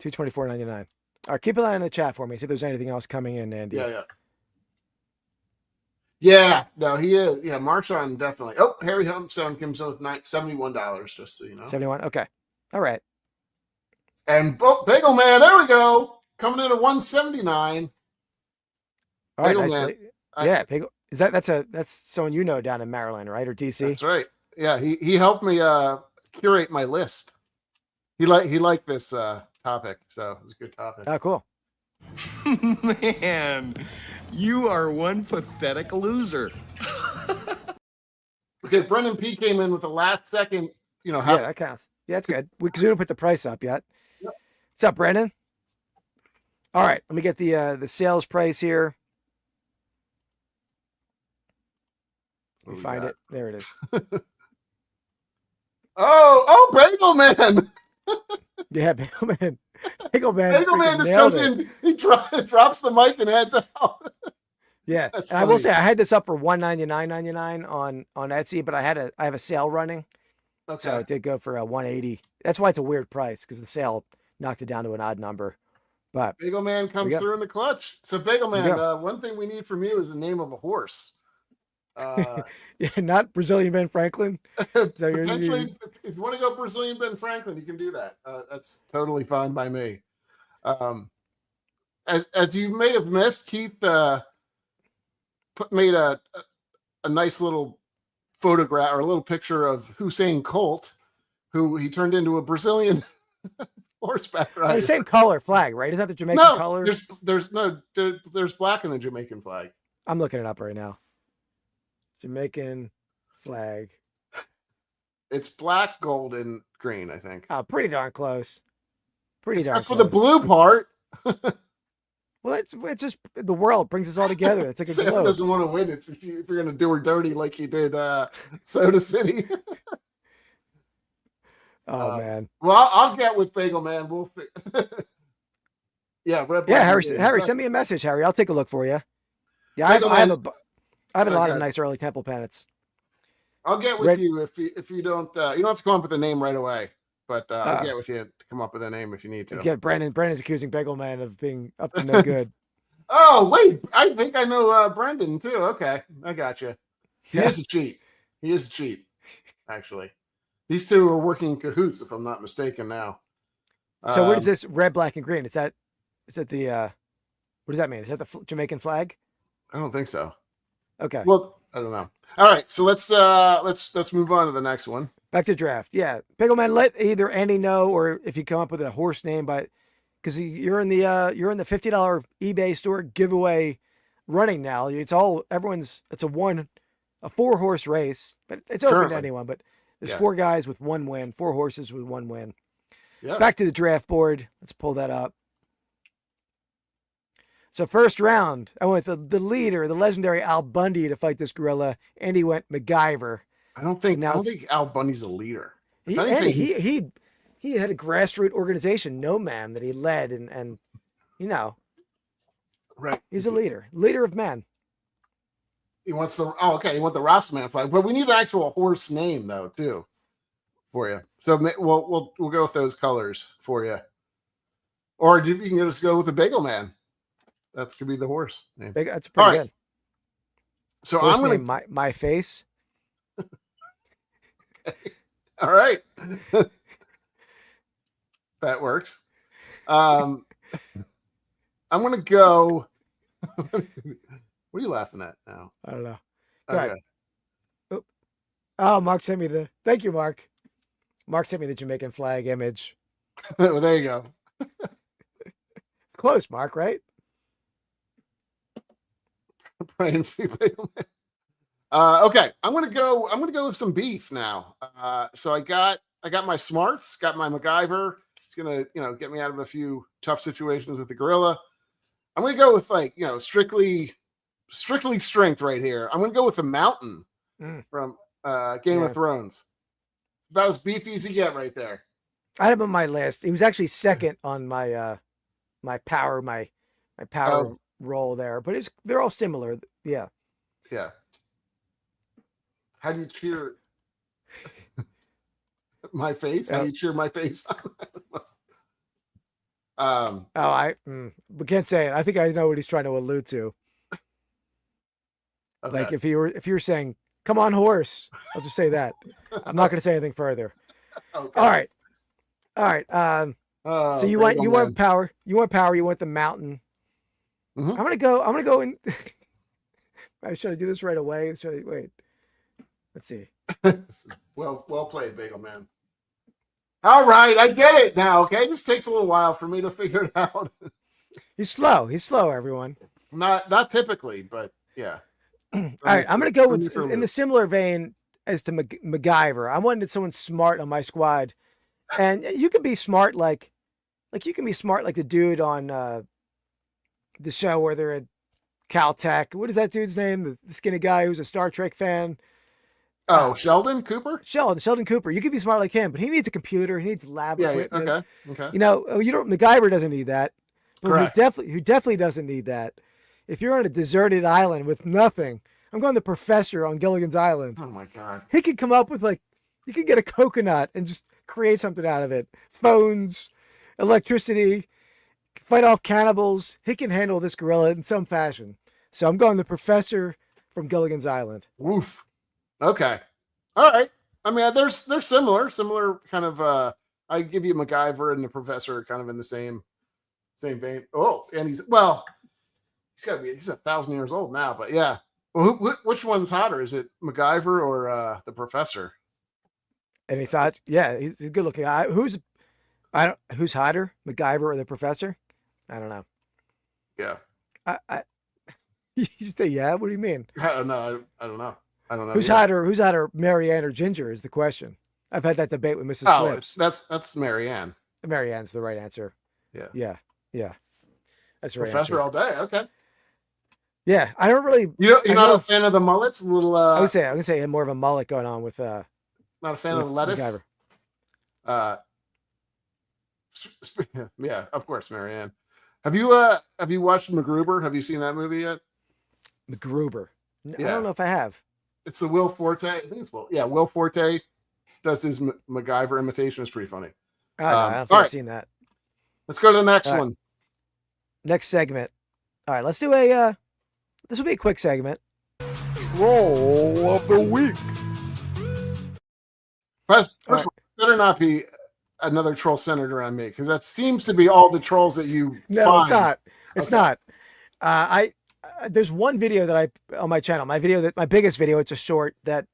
S1: $224.99. All right, keep an eye on the chat for me. See if there's anything else coming in, Andy.
S2: Yeah. No, he is. Yeah, Marshawn definitely. Oh, Harry Humpstone comes in with $71, just so you know.
S1: 71. Okay. All right.
S2: And Bagel Man, there we go. Coming in at $179.
S1: All right.
S2: Bagel
S1: Nicely.
S2: Man.
S1: Yeah. Bagel. That's someone you know down in Maryland, right? Or DC?
S2: That's right. Yeah, he helped me curate my list. He liked this topic, so it was a good topic.
S1: Oh, cool.
S8: Man, you are one pathetic loser.
S2: Okay, Brendan P came in with the last second.
S1: Yeah, that counts. Yeah, that's good. Because we don't put the price up yet.
S2: Yep.
S1: What's up, Brendan? All right, let me get the sales price here. Let me find it. There it is.
S2: Oh, Bagel Man.
S1: Yeah, Bagel Man. Bagel Man.
S2: Bagel Man just
S1: nailed
S2: comes
S1: it.
S2: in. He drops the mic and heads out.
S1: Yeah,
S2: That's
S1: and I will
S2: funny.
S1: say I had this up for $199.99 on Etsy, but I have a sale running,
S2: Okay.
S1: so it did go for $180. That's why it's a weird price because the sale knocked it down to an odd number. But
S2: Bagel Man comes
S1: go.
S2: through in the clutch. So Bagel
S1: There you
S2: Man, one thing we need from you is the name of a horse.
S1: yeah, not Brazilian Ben Franklin. So you're-
S2: Potentially, if you want to go Brazilian Ben Franklin, you can do that. That's totally fine by me. As you may have missed, Keith made a nice little photograph or a little picture of Hussein Colt, who he turned into a Brazilian horseback
S1: And
S2: rider.
S1: the same color flag, right? Is that the Jamaican
S2: No,
S1: color?
S2: there's black in the Jamaican flag.
S1: I'm looking it up right now. Jamaican flag.
S2: It's black, gold, and green, I think.
S1: Oh, pretty darn close. Pretty darn
S2: Except for
S1: close.
S2: the blue part.
S1: Well, it's just the world brings us all together. It's like a
S2: Sam
S1: globe.
S2: doesn't want to win if you're going to do her dirty like you did Soda City.
S1: Oh man.
S2: Well, I'll get with Bagel Man. Yeah,
S1: Yeah, Harry, send me a message, Harry. I'll take a look for you. Yeah, I have a lot of nice early Temple pennants.
S2: I'll get with you if you don't you don't have to come up with a name right away, but I'll get with you to come up with a name if you need to.
S1: Yeah, Brandon's accusing Bagel Man of being up to no good.
S2: Oh wait, I think I know Brendan too. Okay, I got you. He is a cheat. He is a cheat. Actually, these two are working in cahoots, if I'm not mistaken. Now.
S1: So what is this red, black, and green? Is that the what does that mean? Is that the Jamaican flag?
S2: I don't think so.
S1: Okay.
S2: Well, I don't know. All right, so let's move on to the next one.
S1: Back to draft. Yeah, Bagel Man, let either Andy know or if you come up with a horse name, because you're in the $50 eBay store giveaway running now. It's a 4-horse race, but it's open
S2: Currently.
S1: to anyone. But there's
S2: Yeah.
S1: 4 guys with 1 win, 4 horses with 1 win.
S2: Yeah.
S1: Back to the draft board. Let's pull that up. So first round, I went with the leader, the legendary Al Bundy, to fight this gorilla, and he went MacGyver.
S2: I don't think
S1: Now
S2: Al Bundy's a leader.
S1: He
S2: If anything,
S1: he had a grassroots organization, No Man, that he led, and you know,
S2: right.
S1: he's a leader of men.
S2: He wants the he wants the Rastman flag, but we need an actual horse name though too for you. So we'll go with those colors for you, or you can just go with the Bagel Man. That could be the horse name.
S1: That's pretty good.
S2: So
S1: Horse
S2: I'm gonna
S1: name, my face.
S2: all right. That works. I'm gonna go. What are you laughing at now?
S1: I don't know.
S2: Okay.
S1: Oh, Mark sent me thank you, Mark. Mark sent me the Jamaican flag image.
S2: Well, there you go.
S1: Close, Mark, right?
S2: Praying for you, Bagel Man. Okay, I'm gonna go with some beef now. So I got my smarts, got my MacGyver. It's gonna get me out of a few tough situations with the gorilla. I'm gonna go with strictly strength right here. I'm gonna go with the mountain from Game of Thrones. It's about as beefy as you get right there.
S1: I had him on my list. He was actually second on my my power roll there, but they're all similar. Yeah.
S2: Yeah. How do you cheer my face? How do you cheer my face?
S1: We can't say it. I think I know what he's trying to allude to.
S2: Okay.
S1: Like if you were saying, "Come on, horse," I'll just say that. I'm not going to say anything further.
S2: Okay.
S1: All right. So you want power. You want power. You want the mountain.
S2: Mhm.
S1: I'm gonna go in. Should I do this right away? Wait. Let's see.
S2: Well played, Bagel Man. All right, I get it now. Okay, this takes a little while for me to figure it out.
S1: He's slow, everyone.
S2: Not typically, but yeah.
S1: All right, I'm gonna go with in the similar vein as to MacGyver. I wanted someone smart on my squad, and you can be smart like you can be smart like the dude on the show where they're at Caltech. What is that dude's name? The skinny guy who's a Star Trek fan.
S2: Oh, Sheldon Cooper?
S1: Sheldon Cooper. You could be smart like him, but he needs a computer. He needs lab equipment.
S2: Okay.
S1: MacGyver doesn't need that.
S2: Correct.
S1: Who definitely doesn't need that. If you're on a deserted island with nothing, I'm going the professor on Gilligan's Island.
S2: Oh my God.
S1: He could come up with you could get a coconut and just create something out of it. Phones, electricity, fight off cannibals. He can handle this gorilla in some fashion. So I'm going the professor from Gilligan's Island.
S2: Woof. Okay. All right. I mean, they're similar kind of. I give you MacGyver and the professor kind of in the same vein. Oh, and he's 1,000 years old now, but yeah. Well, which one's hotter? Is it MacGyver or the professor?
S1: And he's hot. Yeah, he's a good looking guy. Who's hotter, MacGyver or the professor? I don't know.
S2: Yeah.
S1: You say yeah? What do you mean?
S2: I don't know. I don't know.
S1: Who's hotter, Marianne or Ginger is the question. I've had that debate with Mrs. Flips.
S2: That's Marianne.
S1: Marianne's the right answer.
S2: Yeah.
S1: That's the right
S2: Professor
S1: answer.
S2: all day. Okay.
S1: Yeah, I don't really.
S2: You're not a fan of the mullets? A little.
S1: I would say more of a mullet going on with.
S2: Not a fan of the lettuce. Yeah, of course, Marianne. Have you watched MacGruber? Have you seen that movie yet?
S1: MacGruber.
S2: Yeah.
S1: I don't know if I have.
S2: It's the Will Forte. I think it's Will. Yeah, Will Forte does his MacGyver imitation. It's pretty funny.
S1: I don't think I've seen that.
S2: Let's go to the next one.
S1: Next segment. All right, let's do a. This will be a quick segment.
S5: Troll of the week.
S2: First better not be another troll centered around me, because that seems to be all the trolls that you.
S1: No,
S2: find.
S1: it's not. It's not. There's one video that on my channel. My biggest video. It's a short that,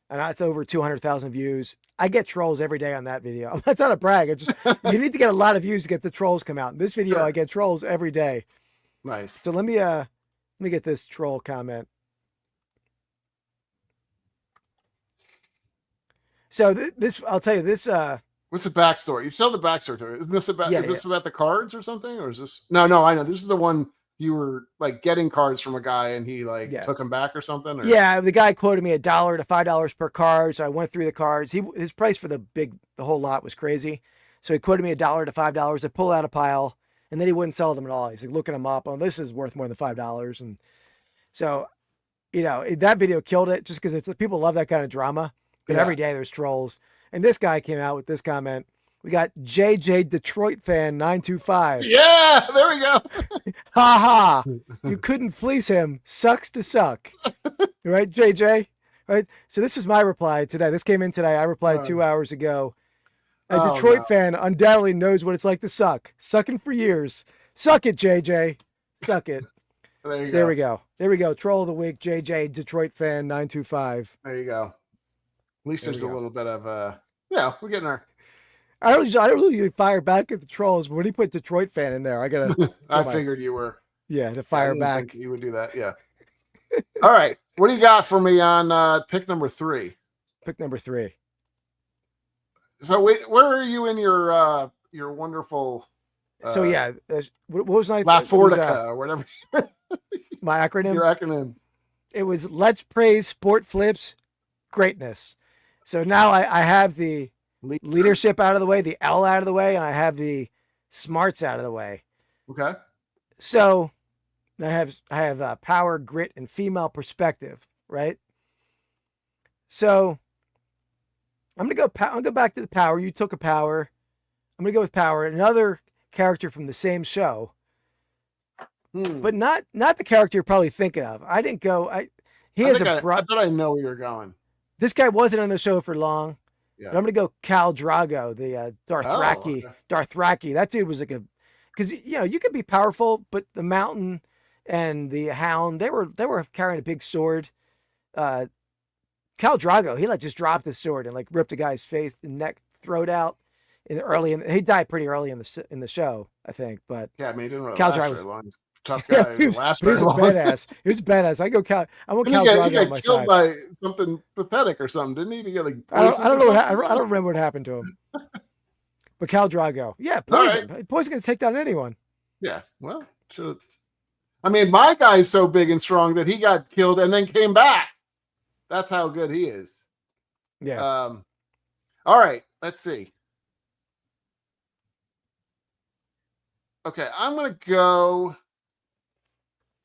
S1: and it's over 200,000 views. I get trolls every day on that video. That's not a brag. You need to get a lot of views to get the trolls come out. In this video, I get trolls every day.
S2: Nice.
S1: So let me get this troll comment. So this, I'll tell you this.
S2: What's the backstory? You tell the backstory to it. Is this about the cards or something, or is this? No, I know this is the one you were like getting cards from a guy and he
S1: Yeah.
S2: took them back or something? Or?
S1: Yeah, the guy quoted me $1 to $5 per card, so I went through the cards. His price for the whole lot was crazy, so he quoted me $1 to $5. I pulled out a pile, and then he wouldn't sell them at all. He's like looking them up. Oh, this is worth more than $5, and so that video killed it just because people love that kind of drama. But every day there's trolls, and this guy came out with this comment. We got JJ Detroit fan 925.
S2: Yeah, there we go.
S1: Ha ha! You couldn't fleece him. Sucks to suck. Right, JJ? Right? So this is my reply today. This came in today. I replied 2 hours ago. A Detroit fan undoubtedly knows what it's like to suck. Sucking for years. Suck it, JJ. Suck it. There we go. There we go. Troll of the week, JJ Detroit fan 925.
S2: There you go. At least there's a little bit of we're getting our.
S1: I don't really fire back at the trolls, but when he put Detroit fan in there, I gotta.
S2: I figured you were.
S1: Yeah, to fire back.
S2: You would do that. Yeah. All right. What do you got for me on pick number 3?
S1: Pick number 3.
S2: So wait, where are you in your wonderful?
S1: So yeah, what was my
S2: La Fortica or whatever?
S1: My acronym.
S2: Your acronym.
S1: It was Let's Praise Sport Flips Greatness. So now I have the leadership out of the way, the L out of the way, and I have the smarts out of the way.
S2: Okay.
S1: So I have power, grit, and female perspective, right? So I'm gonna go back to the power. You took a power. I'm gonna go with power. Another character from the same show, but not the character you're probably thinking of. I didn't go. I thought
S2: I know where you're going.
S1: This guy wasn't on the show for long.
S2: Yeah.
S1: But I'm gonna go Khal Drago, the Dothraki.
S2: Okay.
S1: Dothraki. That dude was because you could be powerful, but the Mountain and the Hound, they were carrying a big sword. Khal Drago, he just dropped his sword and ripped a guy's face and neck, throat out. He died pretty early in the show, I think. But
S2: yeah, I mean, he didn't really
S1: Khal
S2: last
S1: Drago
S2: very long. Tough guy.
S1: he was a badass. He was a badass. I want Khal Drago on my
S2: killed
S1: side.
S2: by something pathetic or something, didn't he? He got
S1: I don't know. I don't remember what happened to him. But Khal Drago, yeah, poison. Right. Poison can take down anyone.
S2: Yeah, well, should. I mean, my guy's so big and strong that he got killed and then came back. That's how good he is.
S1: Yeah.
S2: All right. Let's see. Okay, I'm gonna go.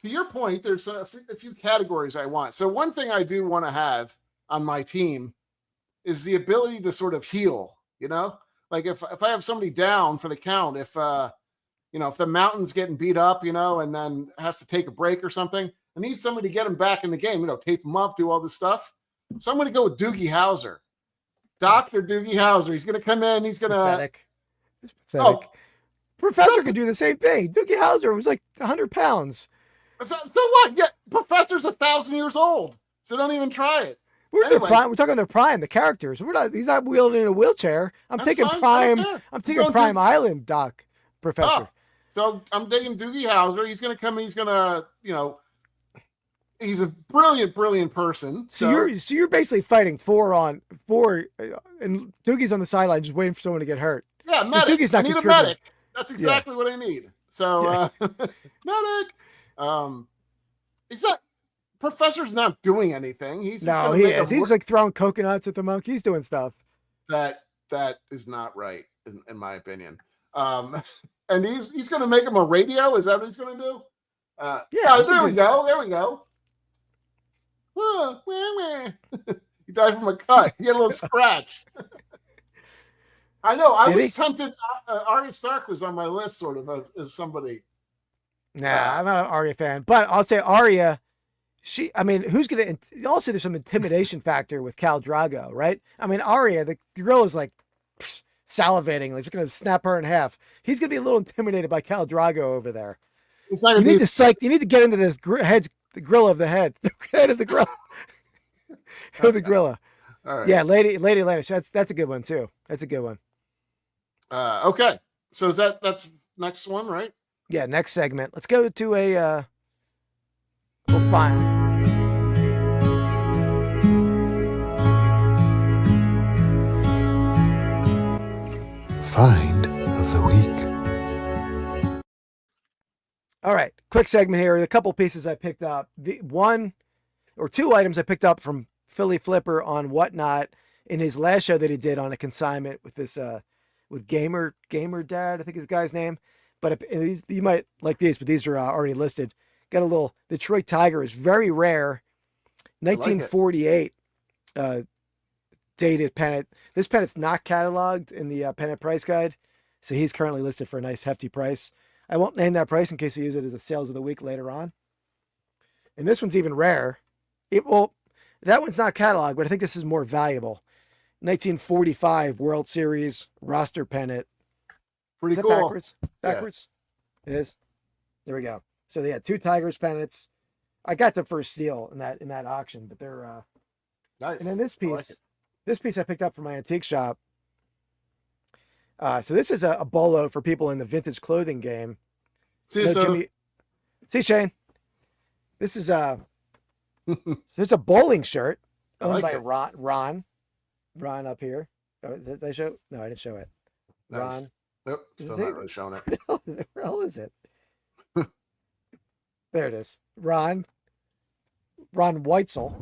S2: To your point, there's a few categories I want. So one thing I do want to have on my team is the ability to sort of heal, like if I have somebody down for the count, if the Mountain's getting beat up, and then has to take a break or something, I need somebody to get him back in the game, tape him up, do all this stuff. So I'm going to go with Doogie Howser. Dr. Doogie Howser. He's going to come in. He's going to.
S1: Pathetic. Oh. Professor could do the same thing. Doogie Howser was 100 pounds.
S2: So what? Yeah, Professor's 1,000 years old. So don't even try it.
S1: We're talking their prime, the characters. He's not wielding a wheelchair. I'm taking Prime Island, Doc, Professor.
S2: So I'm taking Doogie Howser. He's going to come in. He's going to, he's a brilliant, brilliant person.
S1: So you're basically fighting 4 on 4, and Doogie's on the sideline just waiting for someone to get hurt.
S2: Yeah, medic.
S1: Doogie's not
S2: I need a medic. That's exactly what I need. So medic. He's not. Professor's not doing anything. He is. He's throwing coconuts at the monkey. He's doing stuff. That is not right, in my opinion. And he's going to make him a radio. Is that what he's going to do? There we go. There we go. He died from a cut. He had a little scratch. I know. I was tempted. Arya Stark was on my list, sort of, as somebody.
S1: Nah, I'm not an Arya fan, but I'll say Arya. Who's gonna? Also, there's some intimidation factor with Khal Drago, right? I mean, Arya, the gorilla's salivating, she's gonna snap her in half. He's gonna be a little intimidated by Khal Drago over there. You need to get into this the grill of the head, the head of the grill, of the gorilla.
S2: All right.
S1: Yeah, Lady Lanish. That's a good one too. That's a good one.
S2: Okay, so that's next one, right?
S1: Yeah, next segment. Let's go to a fine.
S9: Find of the week.
S1: All right, quick segment here. A couple pieces I picked up. The one or two items I picked up from Philly Flipper on Whatnot in his last show that he did on a consignment with this with Gamer Dad, I think is the guy's name. But you might like these, but these are already listed. Got a little Detroit Tiger, is very rare, 1948 dated pennant. This pennant's not cataloged in the pennant price guide, so he's currently listed for a nice hefty price. I won't name that price in case you use it as a sales of the week later on. And this one's even rare. That one's not cataloged, but I think this is more valuable. 1945 World Series roster pennant.
S2: Pretty
S1: Is that
S2: cool.
S1: Backwards? Yeah. It is. There we go. So they had two Tigers pennants. I got them for a steal in that auction, but they're
S2: Nice.
S1: And then this
S2: I like
S1: piece,
S2: it.
S1: I picked up from my antique shop. So this is a bolo for people in the vintage clothing game.
S2: See you, soon.
S1: See, Shane. This is it's a bowling shirt
S2: I
S1: owned
S2: like
S1: by
S2: it.
S1: Ron up here. Oh, did I show? No, I didn't show it.
S2: Nice.
S1: Ron.
S2: Nope,
S1: Is
S2: still
S1: it?
S2: not really showing it.
S1: Where the hell is it? There it is. Ron Weitzel,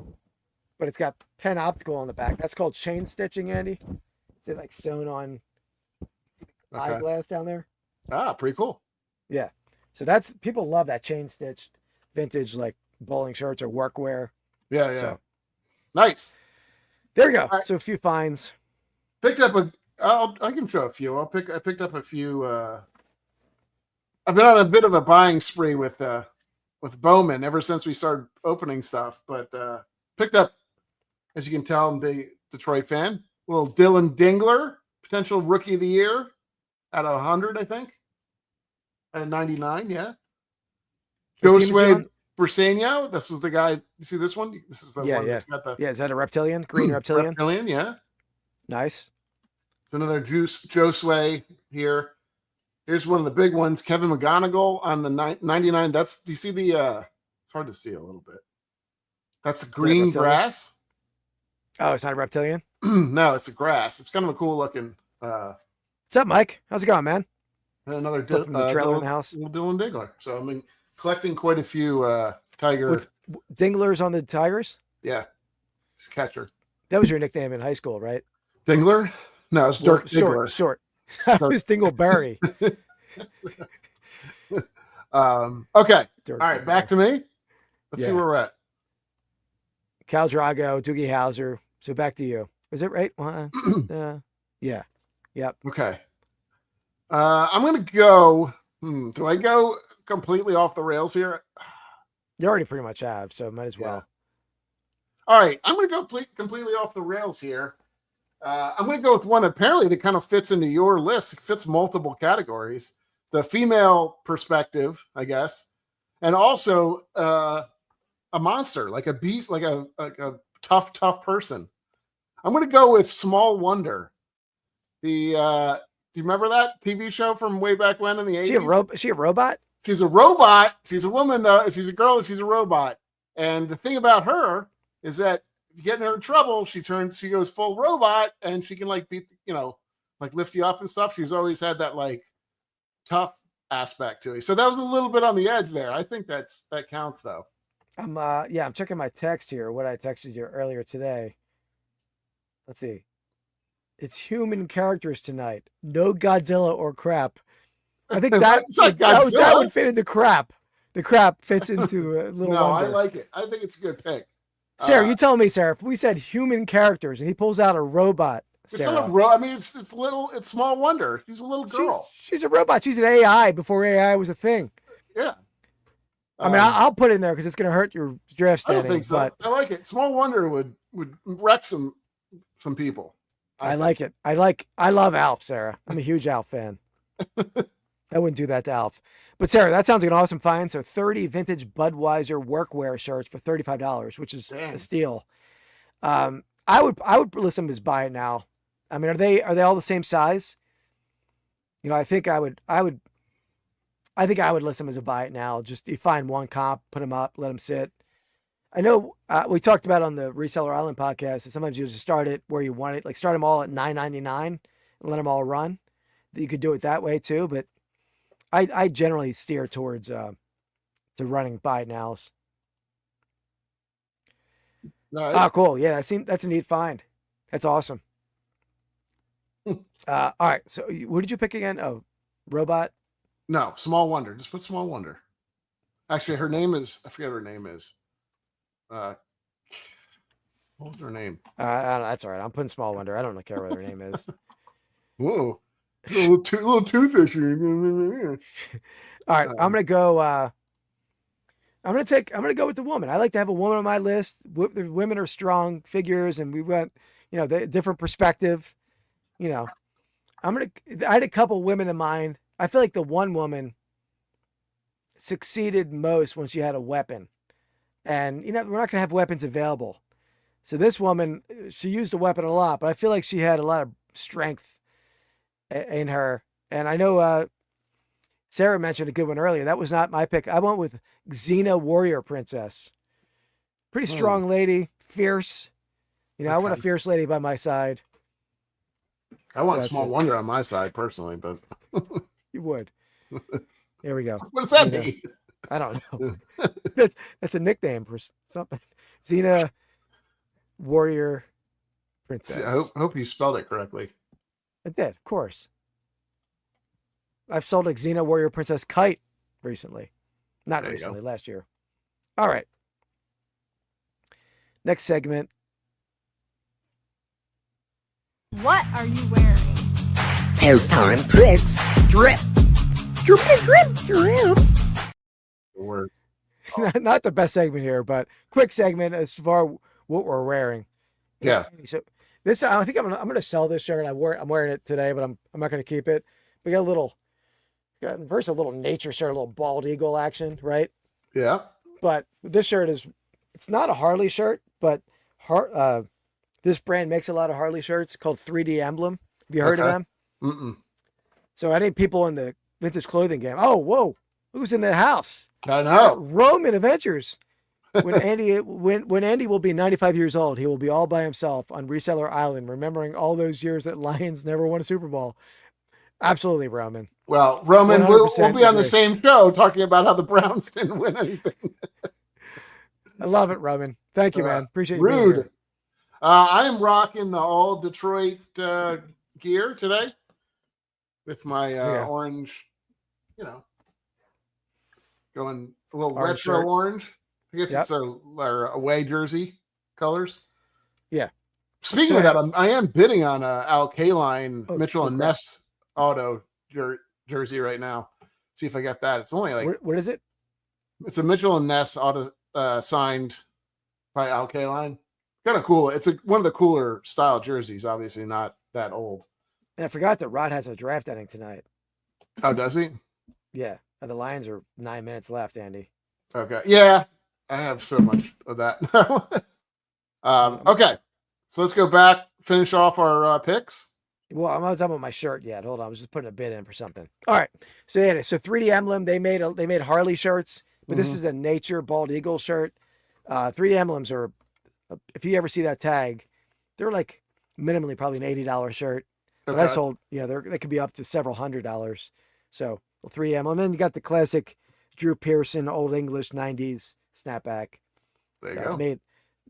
S1: but it's got Penn Optical on the back. That's called chain stitching, Andy. Is it like sewn on
S2: Okay.
S1: eyeglass down there?
S2: Ah, pretty cool.
S1: Yeah. So that's, people love that chain stitched vintage like bowling shirts or workwear.
S2: Yeah, yeah.
S1: So
S2: Nice.
S1: there you go.
S2: All right.
S1: So a few finds.
S2: Picked up I can show a few. I picked up a few. I've been on a bit of a buying spree with Bowman ever since we started opening stuff. But picked up, as you can tell, I'm a big Detroit fan. Little Dylan Dingler, potential rookie of the year, out of 100, I think. At 99, yeah.
S1: What team is he
S2: Josue
S1: on?
S2: Briseño. This was the guy. You see this one? This is the
S1: Yeah,
S2: one
S1: yeah.
S2: that's got the
S1: Yeah, is that a reptilian? Green reptilian?
S2: reptilian, yeah.
S1: Nice.
S2: It's another Josue here. Here's one of the big ones. Kevin McGonigal on the 99. Do you see the it's hard to see a little bit. That's the green
S1: reptilian?
S2: grass.
S1: Oh, it's not a reptilian?
S2: No, it's a grass. It's kind of a cool looking
S1: What's up, Mike? How's it going, man?
S2: another
S1: Flipping the trailer in the house.
S2: Dylan Dingler. So I mean collecting quite a few Tiger.
S1: With Dinglers on the Tigers?
S2: Yeah. He's a catcher.
S1: That was your nickname in high school, right?
S2: Dingler? No, it's Dirk Dingler.
S1: Short. That was Dingleberry.
S2: Okay.
S1: Dirk
S2: All right,
S1: Dingler.
S2: back to me. Let's see
S1: Yeah.
S2: where we're at.
S1: Cal Drago, Doogie Howser. So back to you. Is it right? Yeah. Yep.
S2: Okay. I'm going to go. Do I go completely off the rails here?
S1: You already pretty much have, so might as well.
S2: All right. I'm going to go completely off the rails here. I'm going to go with one apparently that kind of fits into your list. It fits multiple categories. The female perspective, I guess, and also a monster, like a tough person. I'm going to go with Small Wonder. Do you remember that TV show from way back when in the 80s?
S1: Is she a robot?
S2: She's a robot. She's a woman, though. If she's a girl, she's a robot. And the thing about her is that if you get in her trouble, she goes full robot, and she can like lift you up and stuff. She's always had that like tough aspect to it. So that was a little bit on the edge there. I think that counts though.
S1: I'm checking my text here. What I texted you earlier today. Let's see. It's human characters tonight. No Godzilla or crap. I think that
S2: It's like
S1: that
S2: Godzilla.
S1: would fit into crap. The crap fits into a little.
S2: No, I
S1: Wonder.
S2: like it. I think it's a good pick.
S1: Sarah, you tell me, Sarah. If we said human characters and he pulls out a robot,
S2: It's
S1: Sarah,
S2: not I mean, it's little. It's Small Wonder. She's a little girl.
S1: she's a robot. She's an AI before AI was a thing.
S2: Yeah.
S1: I mean, I'll put it in there because it's going to hurt your draft
S2: I
S1: standing.
S2: don't think so.
S1: But
S2: I like it. Small Wonder would wreck some people.
S1: I like it. I love Alf, Sarah. I'm a huge Alf fan. I wouldn't do that to Alf. But Sarah, that sounds like an awesome find. So 30 vintage Budweiser workwear shirts for $35, which is
S2: Dang.
S1: a steal. I would list them as buy it now. I mean, are they all the same size? I think I would list them as a buy it now. Just you find one comp, put them up, let them sit. I know we talked about on the Reseller Island podcast that sometimes you just start it where you want it, like start them all at $9.99 and let them all run. You could do it that way too, but I generally steer towards to running buy nows.
S2: All
S1: Oh,
S2: right.
S1: cool. Yeah, that's a neat find. That's awesome. All right. So what did you pick again? Oh, robot.
S2: No, Small Wonder. Just put Small Wonder. Actually, her name is, I forget what her name is. What was her name?
S1: I don't know, that's all right. I'm putting Small Wonder. I don't care what her name is.
S2: Whoa. Little toothish.
S1: All right. I'm gonna go. I'm gonna go with the woman. I like to have a woman on my list. Women are strong figures, and we went, the different perspective. I had a couple women in mind. I feel like the one woman succeeded most when she had a weapon, and we're not gonna have weapons available. So this woman, she used a weapon a lot, but I feel like she had a lot of strength in her. And I know Sarah mentioned a good one earlier. That was not my pick. I went with Xena Warrior Princess. Pretty strong lady, fierce. I want a fierce lady by my side.
S2: I want
S1: So
S2: Small
S1: that's it.
S2: Wonder on my side personally, but
S1: You would. Here we go.
S2: what does that
S1: Xena.
S2: mean?
S1: I don't know. That's a nickname for something. Xena Warrior Princess.
S2: See, I hope you spelled it correctly.
S1: I did, of course. I've sold a Xena Warrior Princess kite recently. Not
S2: There you
S1: recently, last year. All right. Next segment.
S9: What are you wearing?
S10: Pastime Picks Drip. Drip, drip, drip.
S2: Word.
S1: Not the best segment here, but quick segment as far what we're wearing.
S2: Yeah.
S1: So this, I think I'm gonna sell this shirt. I'm wearing it today, but I'm not gonna keep it. We got a little nature shirt, a little bald eagle action, right?
S2: Yeah.
S1: But this shirt it's not a Harley shirt, but this brand makes a lot of Harley shirts called 3D Emblem. Have you heard of
S2: Okay.
S1: them?
S2: Mm-mm.
S1: So any people in the vintage clothing game? Oh, whoa! Who's in the house?
S2: I know.
S1: Roman Adventures. When Andy will be 95 years old, he will be all by himself on Reseller Island, remembering all those years that Lions never won a Super Bowl. Absolutely, Roman.
S2: Well, Roman, we'll
S1: 100%
S2: be on the
S1: agree.
S2: same show talking about how the Browns didn't win anything.
S1: I love it, Roman. Thank you, man. Appreciate you being
S2: Rude.
S1: here.
S2: I am rocking the all Detroit gear today with my
S1: Yeah.
S2: orange, going a little
S1: Orange
S2: retro
S1: shirt.
S2: orange. I guess
S1: Yep.
S2: it's our away jersey colors.
S1: Yeah.
S2: Speaking of that, I am bidding on a Al Kaline
S1: Oh,
S2: Mitchell and
S1: crap.
S2: Ness auto jersey right now. See if I get that. It's only like
S1: What is it?
S2: it's a Mitchell and Ness auto signed by Al Kaline. Kind of cool. It's one of the cooler style jerseys. Obviously, not that old.
S1: And I forgot that Rod has a draft ending tonight.
S2: Oh, does he?
S1: Yeah. And the Lions are 9 minutes left, Andy.
S2: Okay. Yeah, I have so much of that. Okay, so let's go back. Finish off our picks.
S1: Well, I'm not talking about my shirt yet. Hold on. I was just putting a bid in for something. All right. So yeah, so 3D Emblem, they made Harley shirts, but this is a nature bald eagle shirt. 3D Emblems are, if you ever see that tag, they're like minimally probably an $80 shirt. But I
S2: Okay.
S1: sold, they could be up to several $100s. So 3D Emblem. And then you got the classic Drew Pearson, Old English 90s snapback.
S2: There you go.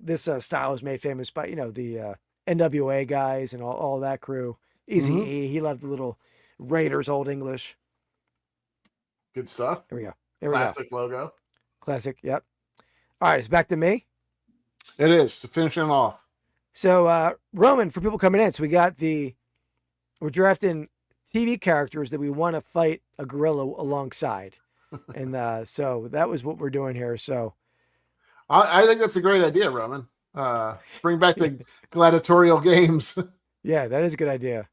S1: This style was made famous by, the NWA guys and all that crew. Easy E, he loved the little Raiders Old English.
S2: Good stuff.
S1: Here we go. There we go.
S2: Classic logo.
S1: Classic. Yep. All right. It's back to me.
S2: It is to finish it off.
S1: So, Roman, for people coming in, so we're drafting TV characters that we want to fight a gorilla alongside. And so that was what we're doing here. So,
S2: I think that's a great idea, Roman. Bring back the gladiatorial games.
S1: yeah, that is a good idea.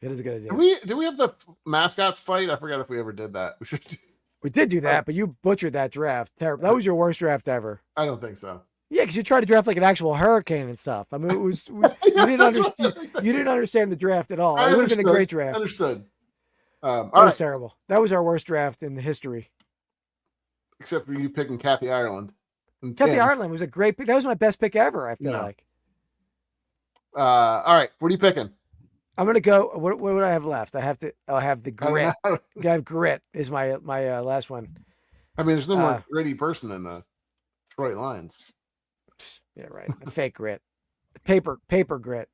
S1: It is a good idea.
S2: Do we have the mascots fight? I forgot if we ever did that. We should.
S1: We did do that, but you butchered that draft. Terrible. That was your worst draft ever.
S2: I don't think so.
S1: Yeah, because you tried to draft like an actual hurricane and stuff. I mean, it was you didn't understand. You didn't understand the draft at all.
S2: I
S1: It would have been a
S2: understood.
S1: great draft.
S2: Understood.
S1: That
S2: All
S1: was
S2: right.
S1: terrible. That was our worst draft in the history.
S2: Except for you picking Kathy Ireland. and
S1: Kathy
S2: Tim.
S1: Ireland was a great pick. That was my best pick ever. I feel
S2: Yeah.
S1: like.
S2: All right. What are you picking?
S1: I'm gonna go. What would I have left? I have the grit. I have grit is my last one.
S2: I mean, there's no more gritty person than the Detroit Lions.
S1: Yeah, right. A fake grit, paper grit.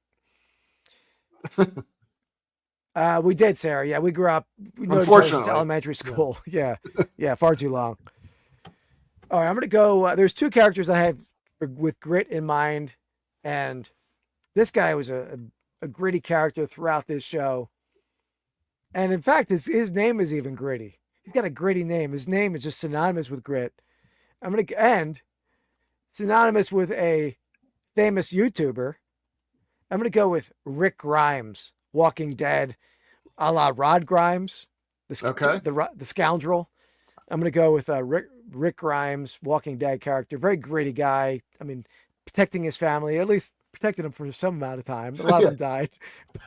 S1: We did, Sarah. Yeah, we grew up. We know each other since elementary school. Yeah, far too long. All right, I'm gonna go. There's two characters I have with grit in mind, and this guy was a gritty character throughout this show. And in fact, his name is even gritty. He's got a gritty name. His name is just synonymous with grit. I'm gonna end synonymous with a famous YouTuber. I'm gonna go with Rick Grimes, Walking Dead, a la Rod Grimes, the scoundrel. I'm gonna go with Rick Grimes, Walking Dead character, very gritty guy. I mean, protecting his family, at least protected him for some amount of time. A lot of them died,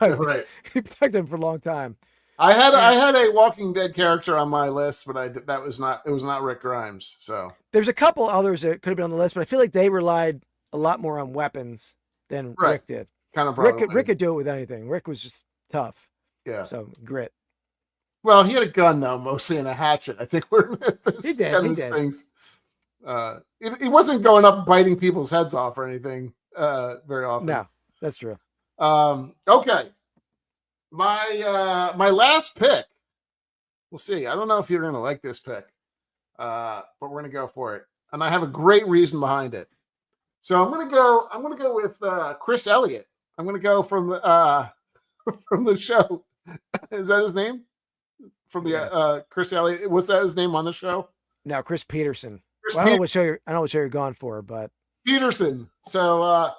S1: but he protected them for a long time.
S2: I had a Walking Dead character on my list, but it was not Rick Grimes. So
S1: there's a couple others that could have been on the list, but I feel like they relied a lot more on weapons than Rick did.
S2: Kind of
S1: Rick could do it with anything. Rick was just tough.
S2: Yeah.
S1: So grit.
S2: Well, he had a gun though, mostly, and a hatchet. I think
S1: he did.
S2: Things. He wasn't going up biting people's heads off or anything very often.
S1: No, that's true.
S2: Okay. My last pick. We'll see. I don't know if you're going to like this pick, but we're going to go for it, and I have a great reason behind it. So I'm going to go with Chris Elliott. I'm going to go from the show. Is that his name? From the Chris Elliott. Was that his name on the show?
S1: No, Chris Peterson. I don't know what show you're going for, but
S2: Peterson. So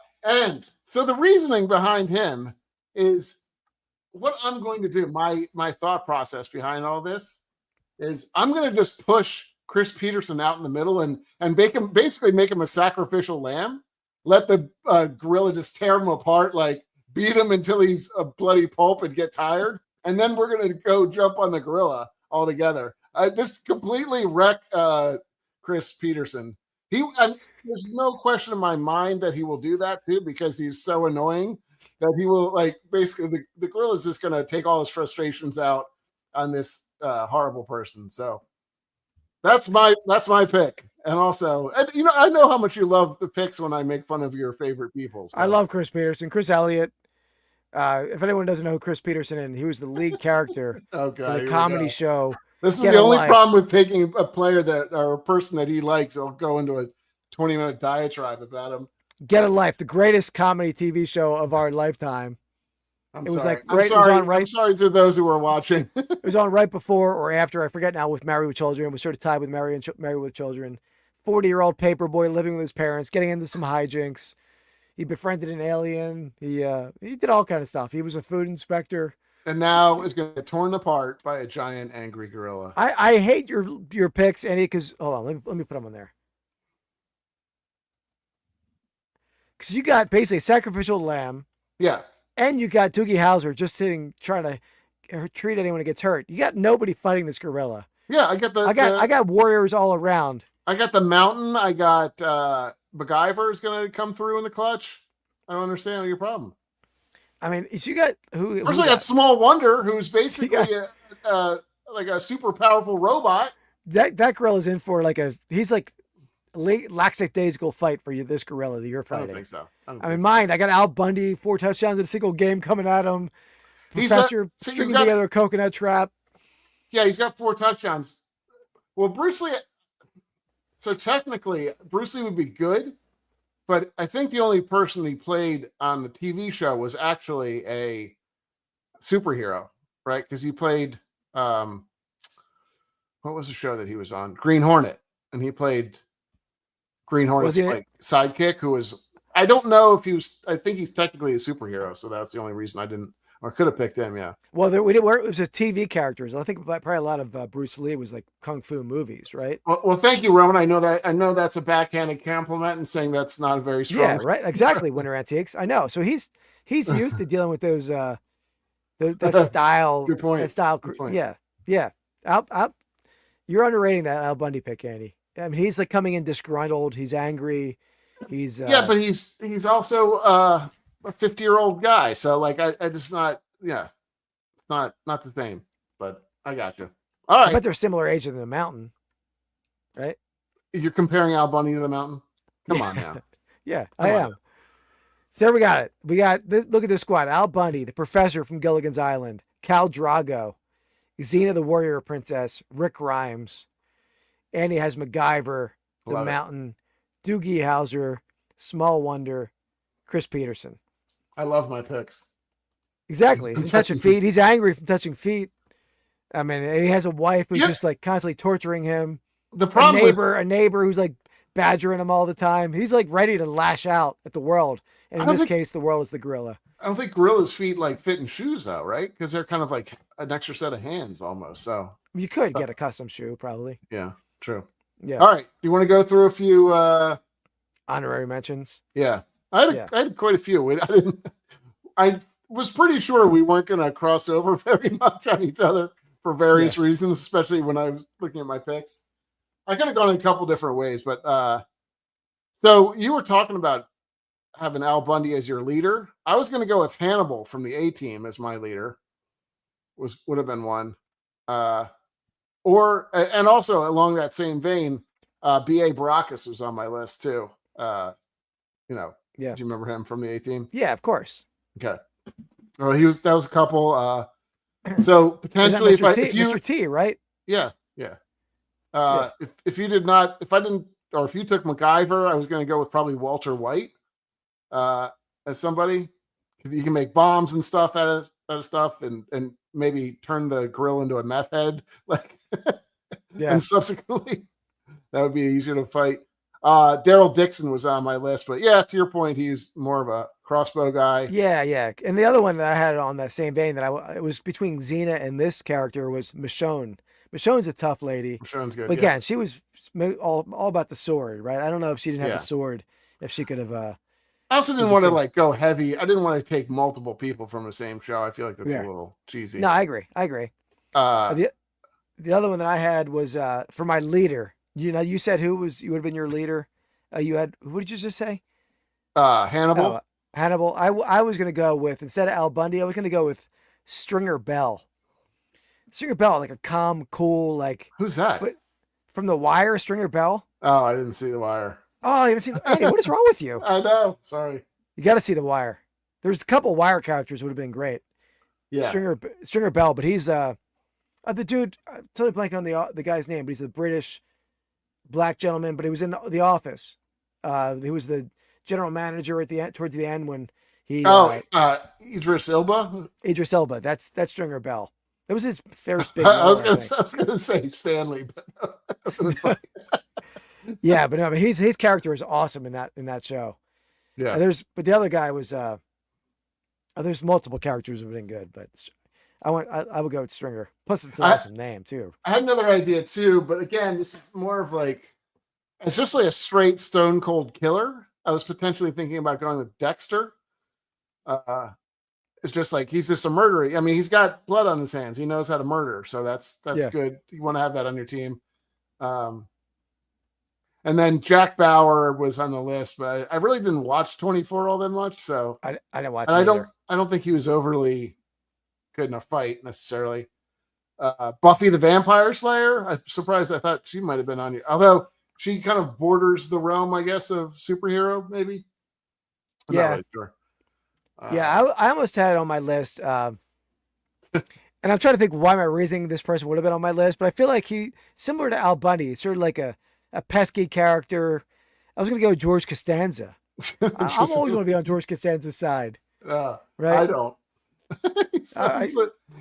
S2: so the reasoning behind him is what I'm going to do. My thought process behind all this is I'm going to just push Chris Peterson out in the middle and make him a sacrificial lamb. Let the gorilla just tear him apart, like beat him until he's a bloody pulp and get tired. And then we're going to go jump on the gorilla all together. I just completely wreck Chris Peterson. There's no question in my mind that he will do that too, because he's so annoying that he will, like, basically the gorilla is just going to take all his frustrations out on this horrible person. So that's my pick. And also, I know how much you love the picks when I make fun of your favorite people. So.
S1: I love Chris Peterson. Chris Elliott. If anyone doesn't know who Chris Peterson is, he was the lead character in the comedy show.
S2: This is the only problem with taking a player or a person that he likes. I'll go into a 20-minute diatribe about him.
S1: Get a Life, the greatest comedy TV show of our lifetime.
S2: I'm sorry to those who were watching.
S1: It was on right before or after, I forget now, with Married with Children. It was sort of tied with Married with Children. 40-year-old paper boy living with his parents, getting into some hijinks. He befriended an alien. He did all kind of stuff. He was a food inspector.
S2: And now is going to get torn apart by a giant angry gorilla.
S1: I hate your picks, Andy, because hold on, let me put them on there. Because you got basically sacrificial lamb.
S2: Yeah.
S1: And you got Doogie Howser just trying to treat anyone that gets hurt. You got nobody fighting this gorilla.
S2: Yeah, I
S1: got warriors all around.
S2: I got the mountain. I got MacGyver is going to come through in the clutch. I don't understand your problem.
S1: I mean, you got who?
S2: First, I got Small Wonder, who's basically like a super powerful robot.
S1: That gorilla's in for he's like lackadaisical fight for you. This gorilla that you're fighting.
S2: I don't think so.
S1: I mean, mine. I got Al Bundy, 4 touchdowns in a single game coming at him. Professor stringing together a coconut trap.
S2: Yeah, he's got 4 touchdowns. Well, Bruce Lee. So technically, Bruce Lee would be good, but I think the only person he played on the TV show was actually a superhero, right? Because he played, what was the show that he was on? Green Hornet, and he played Green Hornet's sidekick, who was, I don't know if he was, I think he's technically a superhero, so that's the only reason I didn't, or could have picked him, yeah.
S1: Well, it was a TV characters. I think probably a lot of Bruce Lee was like kung fu movies, right?
S2: Well, thank you, Roman. I know that's a backhanded compliment and saying that's not a very strong.
S1: Yeah, right. Exactly. Winter Antiques. I know. So he's used to dealing with those that style.
S2: Good point.
S1: That style.
S2: Good point.
S1: Yeah. You're underrating that Al Bundy pick, Andy. I mean, he's like coming in disgruntled. He's angry. He's
S2: but he's also a 50-year-old guy. So like I just not it's not the same. But I got you. All right.
S1: I bet they're similar age in the mountain. right?
S2: You're comparing Al Bundy to the Mountain? Come on now.
S1: Yeah,
S2: Come
S1: I
S2: on
S1: am. So there we got it. We got this. Look at this squad: Al Bundy, the Professor from Gilligan's Island, Cal Drago, Xena the Warrior Princess, Rick Grimes, and he has MacGyver, the
S2: Love it.
S1: Mountain, Doogie Howser, Small Wonder, Chris Peterson.
S2: I love my picks.
S1: Exactly.
S2: He's
S1: He's touching feet. He's angry from touching feet. I mean, and he has a wife who's just like constantly torturing him.
S2: The problem
S1: a neighbor who's like badgering him all the time. He's like ready to lash out at the world. And in this case, the world is the gorilla.
S2: I don't think gorilla's feet like fit in shoes though, right? Because they're kind of like an extra set of hands almost. So
S1: You could get a custom shoe, probably.
S2: yeah, true.
S1: Yeah.
S2: All right. You want to go through a few
S1: Honorary mentions?
S2: yeah. I had quite a few. I was pretty sure we weren't going to cross over very much on each other for various reasons, especially when I was looking at my picks. I could have gone a couple different ways, but so you were talking about having Al Bundy as your leader. I was going to go with Hannibal from the A-Team as my leader. Would have been one. And also along that same vein, B.A. Baracus was on my list too. Do you remember him from the A-Team?
S1: Yeah, of course.
S2: Okay. Oh, that was a couple. So potentially if
S1: you T, right?
S2: Yeah. If you took MacGyver, I was going to go with probably Walter White as somebody. You can make bombs and stuff out of stuff, and maybe turn the grill into a meth head, and subsequently that would be easier to fight. Daryl Dixon was on my list, but yeah, to your point, he was more of a crossbow guy.
S1: Yeah. And the other one that I had on that same vein it was between Xena and this character was Michonne. Michonne's a tough lady.
S2: Michonne's good.
S1: But again, she was all about the sword, right? I don't know if she didn't have a sword, if she could have.
S2: I also didn't want to go heavy. I didn't want to take multiple people from the same show. I feel like that's a little cheesy.
S1: No, I agree. The other one that I had was for my leader. You said you would have been your leader. You had, who did you just say?
S2: Hannibal.
S1: Hannibal. I was going to go with, instead of Al Bundy, I was going to go with Stringer Bell. Stringer Bell, like a calm, cool,
S2: who's that?
S1: But from The Wire, Stringer Bell.
S2: Oh, I didn't see The Wire.
S1: Oh, you haven't seen Andy, what is wrong with you?
S2: I know. Sorry.
S1: You got to see The Wire. There's a couple Wire characters would have been great.
S2: Yeah.
S1: Stringer Bell, but he's the dude. I'm totally blanking on the guy's name, but he's a British black gentleman. But he was in the Office. He was the general manager towards the end when he.
S2: Idris Elba.
S1: Idris Elba. That's Stringer Bell. That was his first big.
S2: I was gonna say Stanley, but
S1: yeah, but no, but his character is awesome in that show.
S2: Yeah.
S1: But the other guy was there's multiple characters who have been good, but I would go with Stringer. Plus, it's an awesome name too.
S2: I had another idea too, but again, this is more of it's just like a straight stone cold killer. I was potentially thinking about going with Dexter. It's just he's just a murderer. I mean, he's got blood on his hands. He knows how to murder, so that's good. You want to have that on your team. And then Jack Bauer was on the list, but I really didn't watch 24 all that much, so
S1: I didn't watch.
S2: And I don't think he was overly good in a fight necessarily. Buffy the Vampire Slayer. I'm surprised. I thought she might have been on you, although she kind of borders the realm, I guess, of superhero, maybe. I'm not really sure.
S1: I almost had it on my list. And I'm trying to think why my reasoning this person would have been on my list, but I feel like he similar to Al Bundy, sort of like a pesky character. I was going to go George Costanza. I'm always going to be on George Costanza's side. Right?
S2: I don't.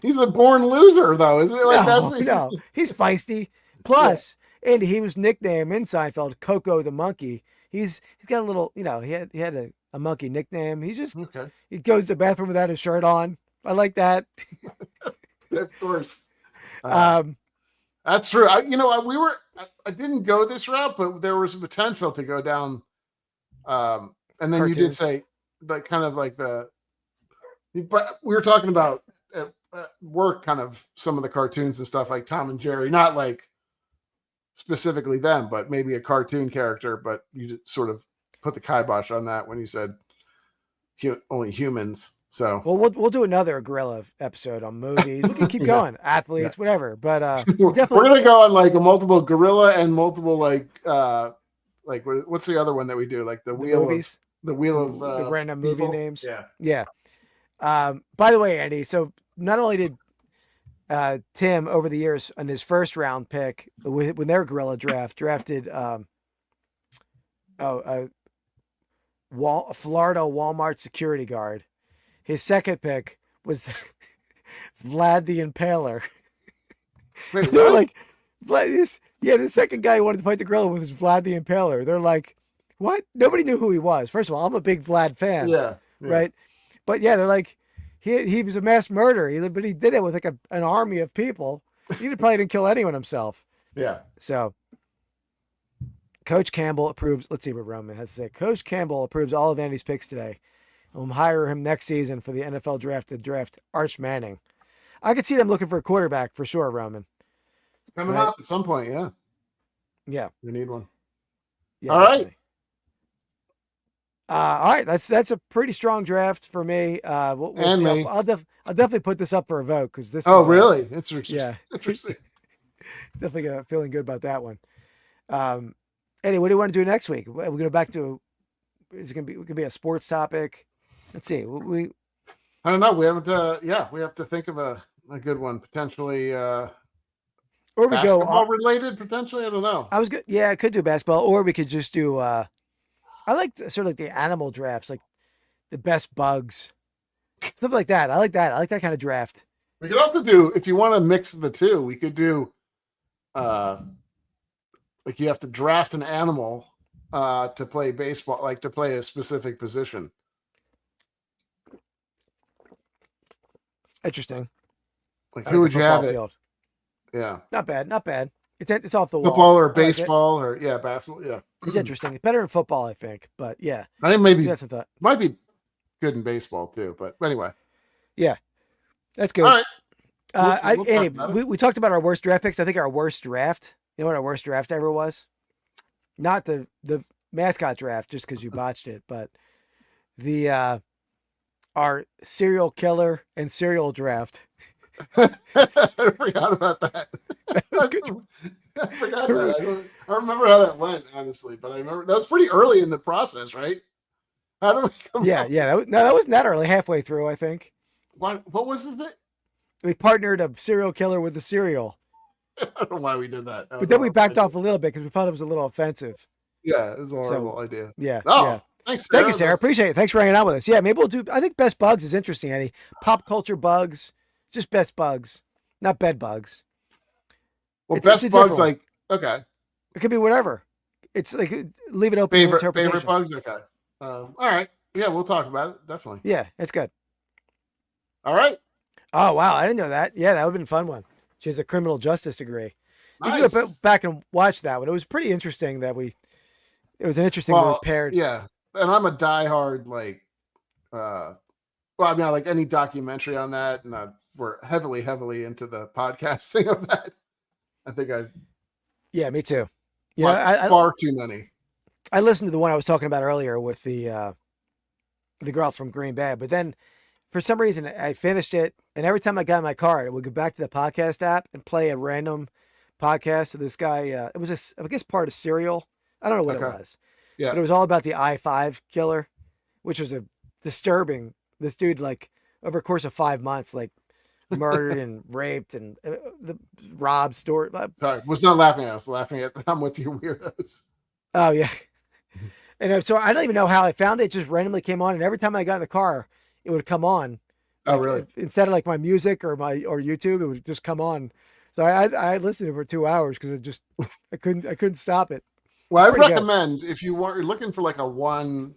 S2: he's a born loser, though, isn't it?
S1: No, he's feisty. Plus, Andy, he was nicknamed in Seinfeld Coco the Monkey. He's got a little, he had a monkey nickname. He just he goes to the bathroom without his shirt on. I like that.
S2: Of course. That's true. I didn't go this route, but there was a potential to go down. And then cartoons. You did say but we were talking about at work, kind of some of the cartoons and stuff like Tom and Jerry, not specifically them, but maybe a cartoon character, but you sort of put the kibosh on that when you said only humans. So
S1: Well, we'll do another gorilla episode on movies. We can keep
S2: Yeah.
S1: going, athletes, whatever. But
S2: we're
S1: definitely
S2: gonna go on like a multiple gorilla and multiple like what's the other one that we do? Like the wheel
S1: movies,
S2: the wheel of
S1: the random movie
S2: people?
S1: names.
S2: Yeah.
S1: Yeah. By the way, Andy, so not only did Tim over the years on his first round pick when their gorilla drafted Florida Walmart security guard. His second pick was Vlad the Impaler.
S2: Wait,
S1: They're
S2: what?
S1: like, the second guy who wanted to fight the gorilla was Vlad the Impaler. They're like, what? Nobody knew who he was. First of all, I'm a big Vlad fan,
S2: Yeah.
S1: right? But yeah, they're like, he was a mass murderer, but he did it with like an army of people. He probably didn't kill anyone himself.
S2: Yeah.
S1: So, Coach Campbell approves. Let's see what Roman has to say. Coach Campbell approves all of Andy's picks today. We'll hire him next season for the NFL draft to draft Arch Manning. I could see them looking for a quarterback for sure, Roman.
S2: Coming
S1: Right.
S2: up at some point, yeah.
S1: Yeah.
S2: We need one.
S1: Yeah,
S2: All right.
S1: definitely. All right. That's a pretty strong draft for me. We'll
S2: And
S1: see.
S2: me.
S1: I'll definitely put this up for a vote because this.
S2: Oh,
S1: is,
S2: really? It's interesting.
S1: yeah.
S2: Interesting.
S1: Definitely feeling good about that one. Eddie, what do you want to do next week? We're going to back to. Is it going to be a sports topic? Let's see. We
S2: I don't know. We have to think of a good one potentially.
S1: or we go
S2: Basketball related potentially. I don't know.
S1: I was good. Yeah, I could do basketball, or we could just do. I like sort of like the animal drafts, like the best bugs, stuff like that. I like that. I like that kind of draft.
S2: We could also do, if you want to mix the two, we could do, like you have to draft an animal to play baseball, like to play a specific position.
S1: Interesting.
S2: Like
S1: I
S2: who
S1: like
S2: would
S1: the
S2: you have
S1: football
S2: it?
S1: field.
S2: Yeah,
S1: Not bad. Not bad. It's off the wall.
S2: football or
S1: I like it.
S2: baseball or basketball. Yeah,
S1: It's interesting. It's better in football, I think. But yeah,
S2: I think maybe
S1: give that some thought.
S2: might be good in baseball too. But anyway,
S1: That's good.
S2: all right. We'll talk
S1: Andy,
S2: about it.
S1: we talked about our worst draft picks. I think our worst draft. You know what our worst draft ever was? Not the mascot draft, just because you botched it, but the our serial killer and serial draft.
S2: I forgot about that. I forgot that. I don't remember how that went, honestly, but I remember that was pretty early in the process, right? How did we come
S1: Yeah,
S2: up?
S1: yeah. That wasn't that early. Halfway through, I think.
S2: What was the thing?
S1: We partnered a serial killer with the cereal,
S2: I don't know why we did that.
S1: but then we backed off a little bit because we thought it was a little offensive.
S2: Yeah, it was a horrible idea.
S1: Yeah.
S2: Oh,
S1: yeah.
S2: thanks,
S1: Thank you, Sarah. Appreciate it. Thanks for hanging out with us. Yeah, maybe we'll do. I think best bugs is interesting, Eddie. Pop culture bugs, just best bugs, not bed bugs.
S2: Well,
S1: It's a
S2: best
S1: different
S2: bugs,
S1: one.
S2: like, okay.
S1: It could be whatever. It's like leave it open to
S2: Favorite
S1: interpretation.
S2: bugs, okay. All right. Yeah, we'll talk about it, definitely.
S1: Yeah, it's good.
S2: All right.
S1: Oh wow, I didn't know that. Yeah, that would have been a fun one. She has a criminal justice degree. You can go
S2: Nice.
S1: back and watch that one. It was pretty interesting that it was an interesting paired.
S2: Yeah, and I'm a diehard, like, well, I mean, I like any documentary on that, and we're heavily into the podcasting of that. I think I've
S1: Yeah, me too. You know,
S2: far too many.
S1: I listened to the one I was talking about earlier with the girl from Green Bay, but then for some reason I finished it, and every time I got in my car, I would go back to the podcast app and play a random podcast of this guy. It was I guess part of Serial. I don't know what it was.
S2: Yeah.
S1: But it was all about the I-5 killer, which was a disturbing. This dude, like, over the course of 5 months, like, murdered and raped and robbed store.
S2: Sorry, was not laughing at us. Laughing at I'm with you weirdos.
S1: Oh yeah. And so I don't even know how I found it. It just randomly came on, and every time I got in the car, it would come on.
S2: Oh, really?
S1: Instead of like my music or YouTube, it would just come on. So I listened to it for 2 hours because it just I couldn't stop it.
S2: Well, I
S1: pretty good.
S2: recommend if you're looking for like a one,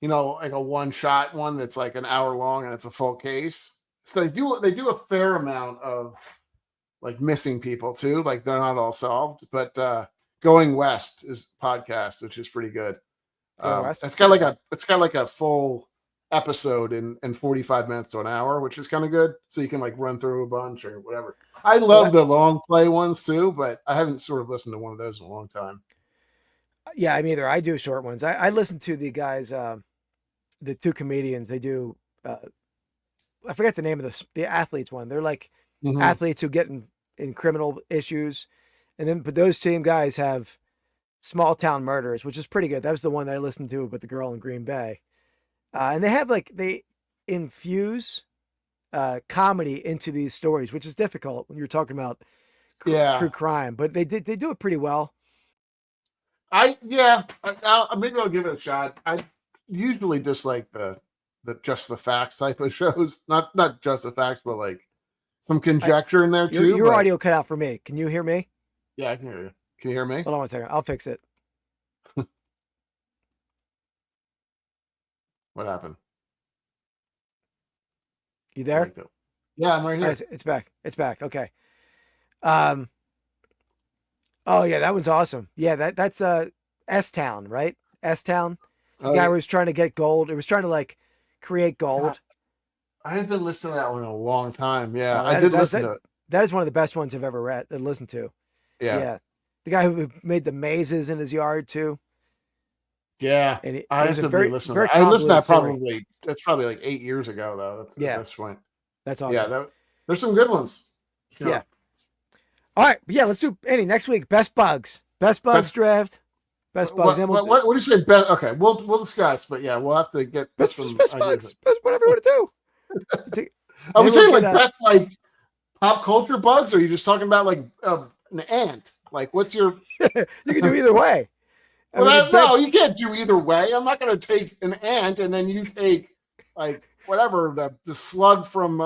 S2: like a one shot one that's like an hour long and it's a full case. So they do a fair amount of like missing people too. Like they're not all solved, but Going West is podcast, which is pretty good. It's got like a full episode in 45 minutes to an hour, which is kind of good. So you can like run through a bunch or whatever. I love the long play ones too, but I haven't sort of listened to one of those in a long time.
S1: Yeah, I'm either. I do short ones. I listen to the guys, the two comedians. They do I forget the name of the athletes one. They're like
S2: Mhm.
S1: athletes who get in criminal issues. And then, but those same guys have Small Town Murders, which is pretty good. That was the one that I listened to with the girl in Green Bay. And they have they infuse comedy into these stories, which is difficult when you're talking about true crime, but they do it pretty well.
S2: Maybe I'll give it a shot. I usually just like the just the facts type of shows, not just the facts, but like some conjecture in there too.
S1: Your audio cut out for me. Can you hear me?
S2: Yeah, I can hear you. Can you hear me?
S1: Hold on one second. I'll fix it.
S2: What happened?
S1: You there?
S2: Yeah, I'm right here.
S1: It's back. It's back. Okay. Oh yeah, that one's awesome. Yeah, that's S-Town, right? S-Town. The guy who was trying to get gold. It was trying to like create gold.
S2: I haven't been listening to that one in a long time. Yeah, I did listen to it.
S1: That is one of the best ones I've ever read and listened to. Yeah. The guy who made the mazes in his yard too.
S2: Yeah.
S1: And
S2: I have to listen to that. I listened to that that's probably like 8 years ago though. At this point.
S1: That's awesome.
S2: Yeah, there's some good ones.
S1: Yeah. All right. Yeah, let's do next week. Best bugs. Best bugs draft. Best bugs.
S2: What do you say? Okay, we'll discuss, but yeah, we'll have to get
S1: best bugs. Best whatever you want to do.
S2: Are we saying best like pop culture bugs, or are you just talking about like an ant? Like, what's your?
S1: You can do either way.
S2: No, you can't do either way. I'm not going to take an ant and then you take like whatever the slug from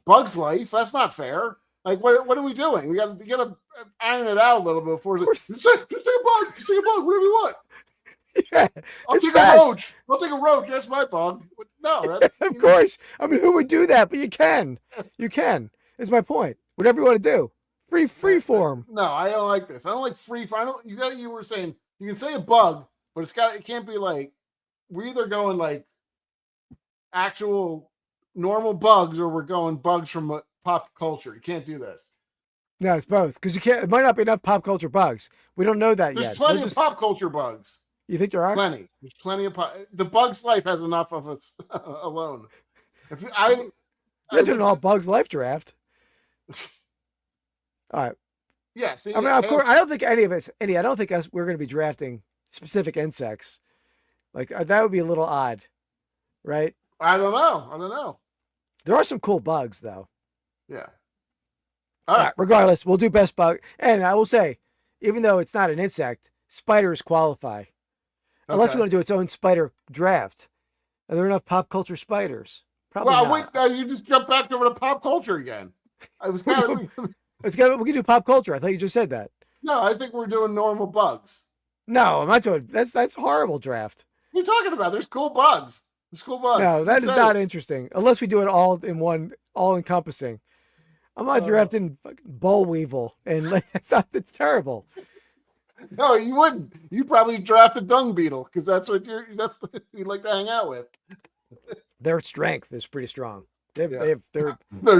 S2: Bug's Life. That's not fair. Like, what are we doing? We got to iron it out a little bit before. Just take a bug. Just take a bug. Whatever you want.
S1: Yeah,
S2: I'll take a roach. I'll take a roach. That's my bug. No,
S1: of course. I mean, who would do that? But you can. You can. Is my point. Whatever you want to do. Free form.
S2: No, I don't like this. I don't like free form. You were saying you can say a bug, but it can't be like we're either going like actual normal bugs or we're going bugs from pop culture. You can't do this.
S1: No, it's both because you can't. It might not be enough pop culture bugs. We don't know that yet.
S2: There's plenty of pop culture bugs.
S1: You think there are?
S2: Plenty. There's plenty of the Bug's Life has enough of us alone. I
S1: did an all Bug's Life draft. All right.
S2: Yeah. See,
S1: I mean, of course, I don't think any of us. I don't think we're going to be drafting specific insects. Like that would be a little odd, right?
S2: I don't know.
S1: There are some cool bugs though.
S2: Yeah.
S1: All right. Regardless, we'll do best bug, and I will say, even though it's not an insect, spiders qualify. Unless we want to do its own spider draft. Are there enough pop culture spiders? Probably not.
S2: Wait, you just jumped back over to pop culture again. I was kind of...
S1: we can do pop culture. I thought you just said that.
S2: No, I think we're doing normal bugs.
S1: No, I'm not doing... That's horrible draft.
S2: What are you talking about? There's cool bugs.
S1: No, that is not interesting. Unless we do it all in one, all encompassing. I'm not drafting boll weevil. And it's terrible.
S2: No, you wouldn't. You'd probably draft a dung beetle because that's what you'd like to hang out with.
S1: Their strength is pretty strong.
S2: Their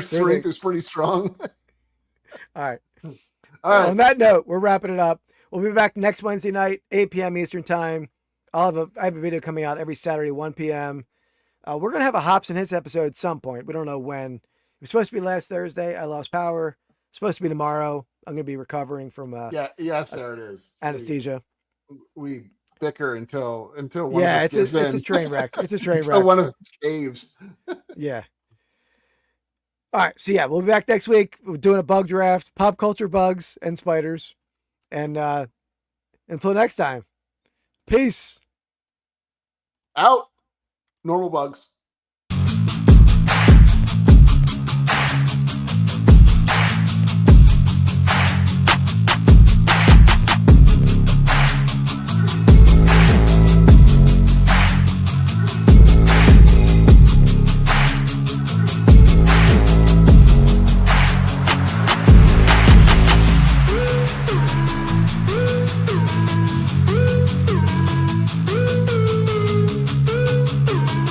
S2: strength is pretty strong.
S1: All right. On that note, we're wrapping it up. We'll be back next Wednesday night, 8 p.m. Eastern time. I have a video coming out every Saturday, 1 p.m. We're going to have a Hops and Hits episode at some point. We don't know when. It was supposed to be last Thursday. I lost power. It's supposed to be tomorrow. I'm going to be recovering from
S2: there it is.
S1: Anesthesia.
S2: We bicker until one
S1: of us it's a train wreck. It's a train wreck.
S2: One of us caves.
S1: Yeah. All right. So we'll be back next week. We're doing a bug draft, pop culture bugs and spiders. And until next time, peace.
S2: Out. Normal bugs.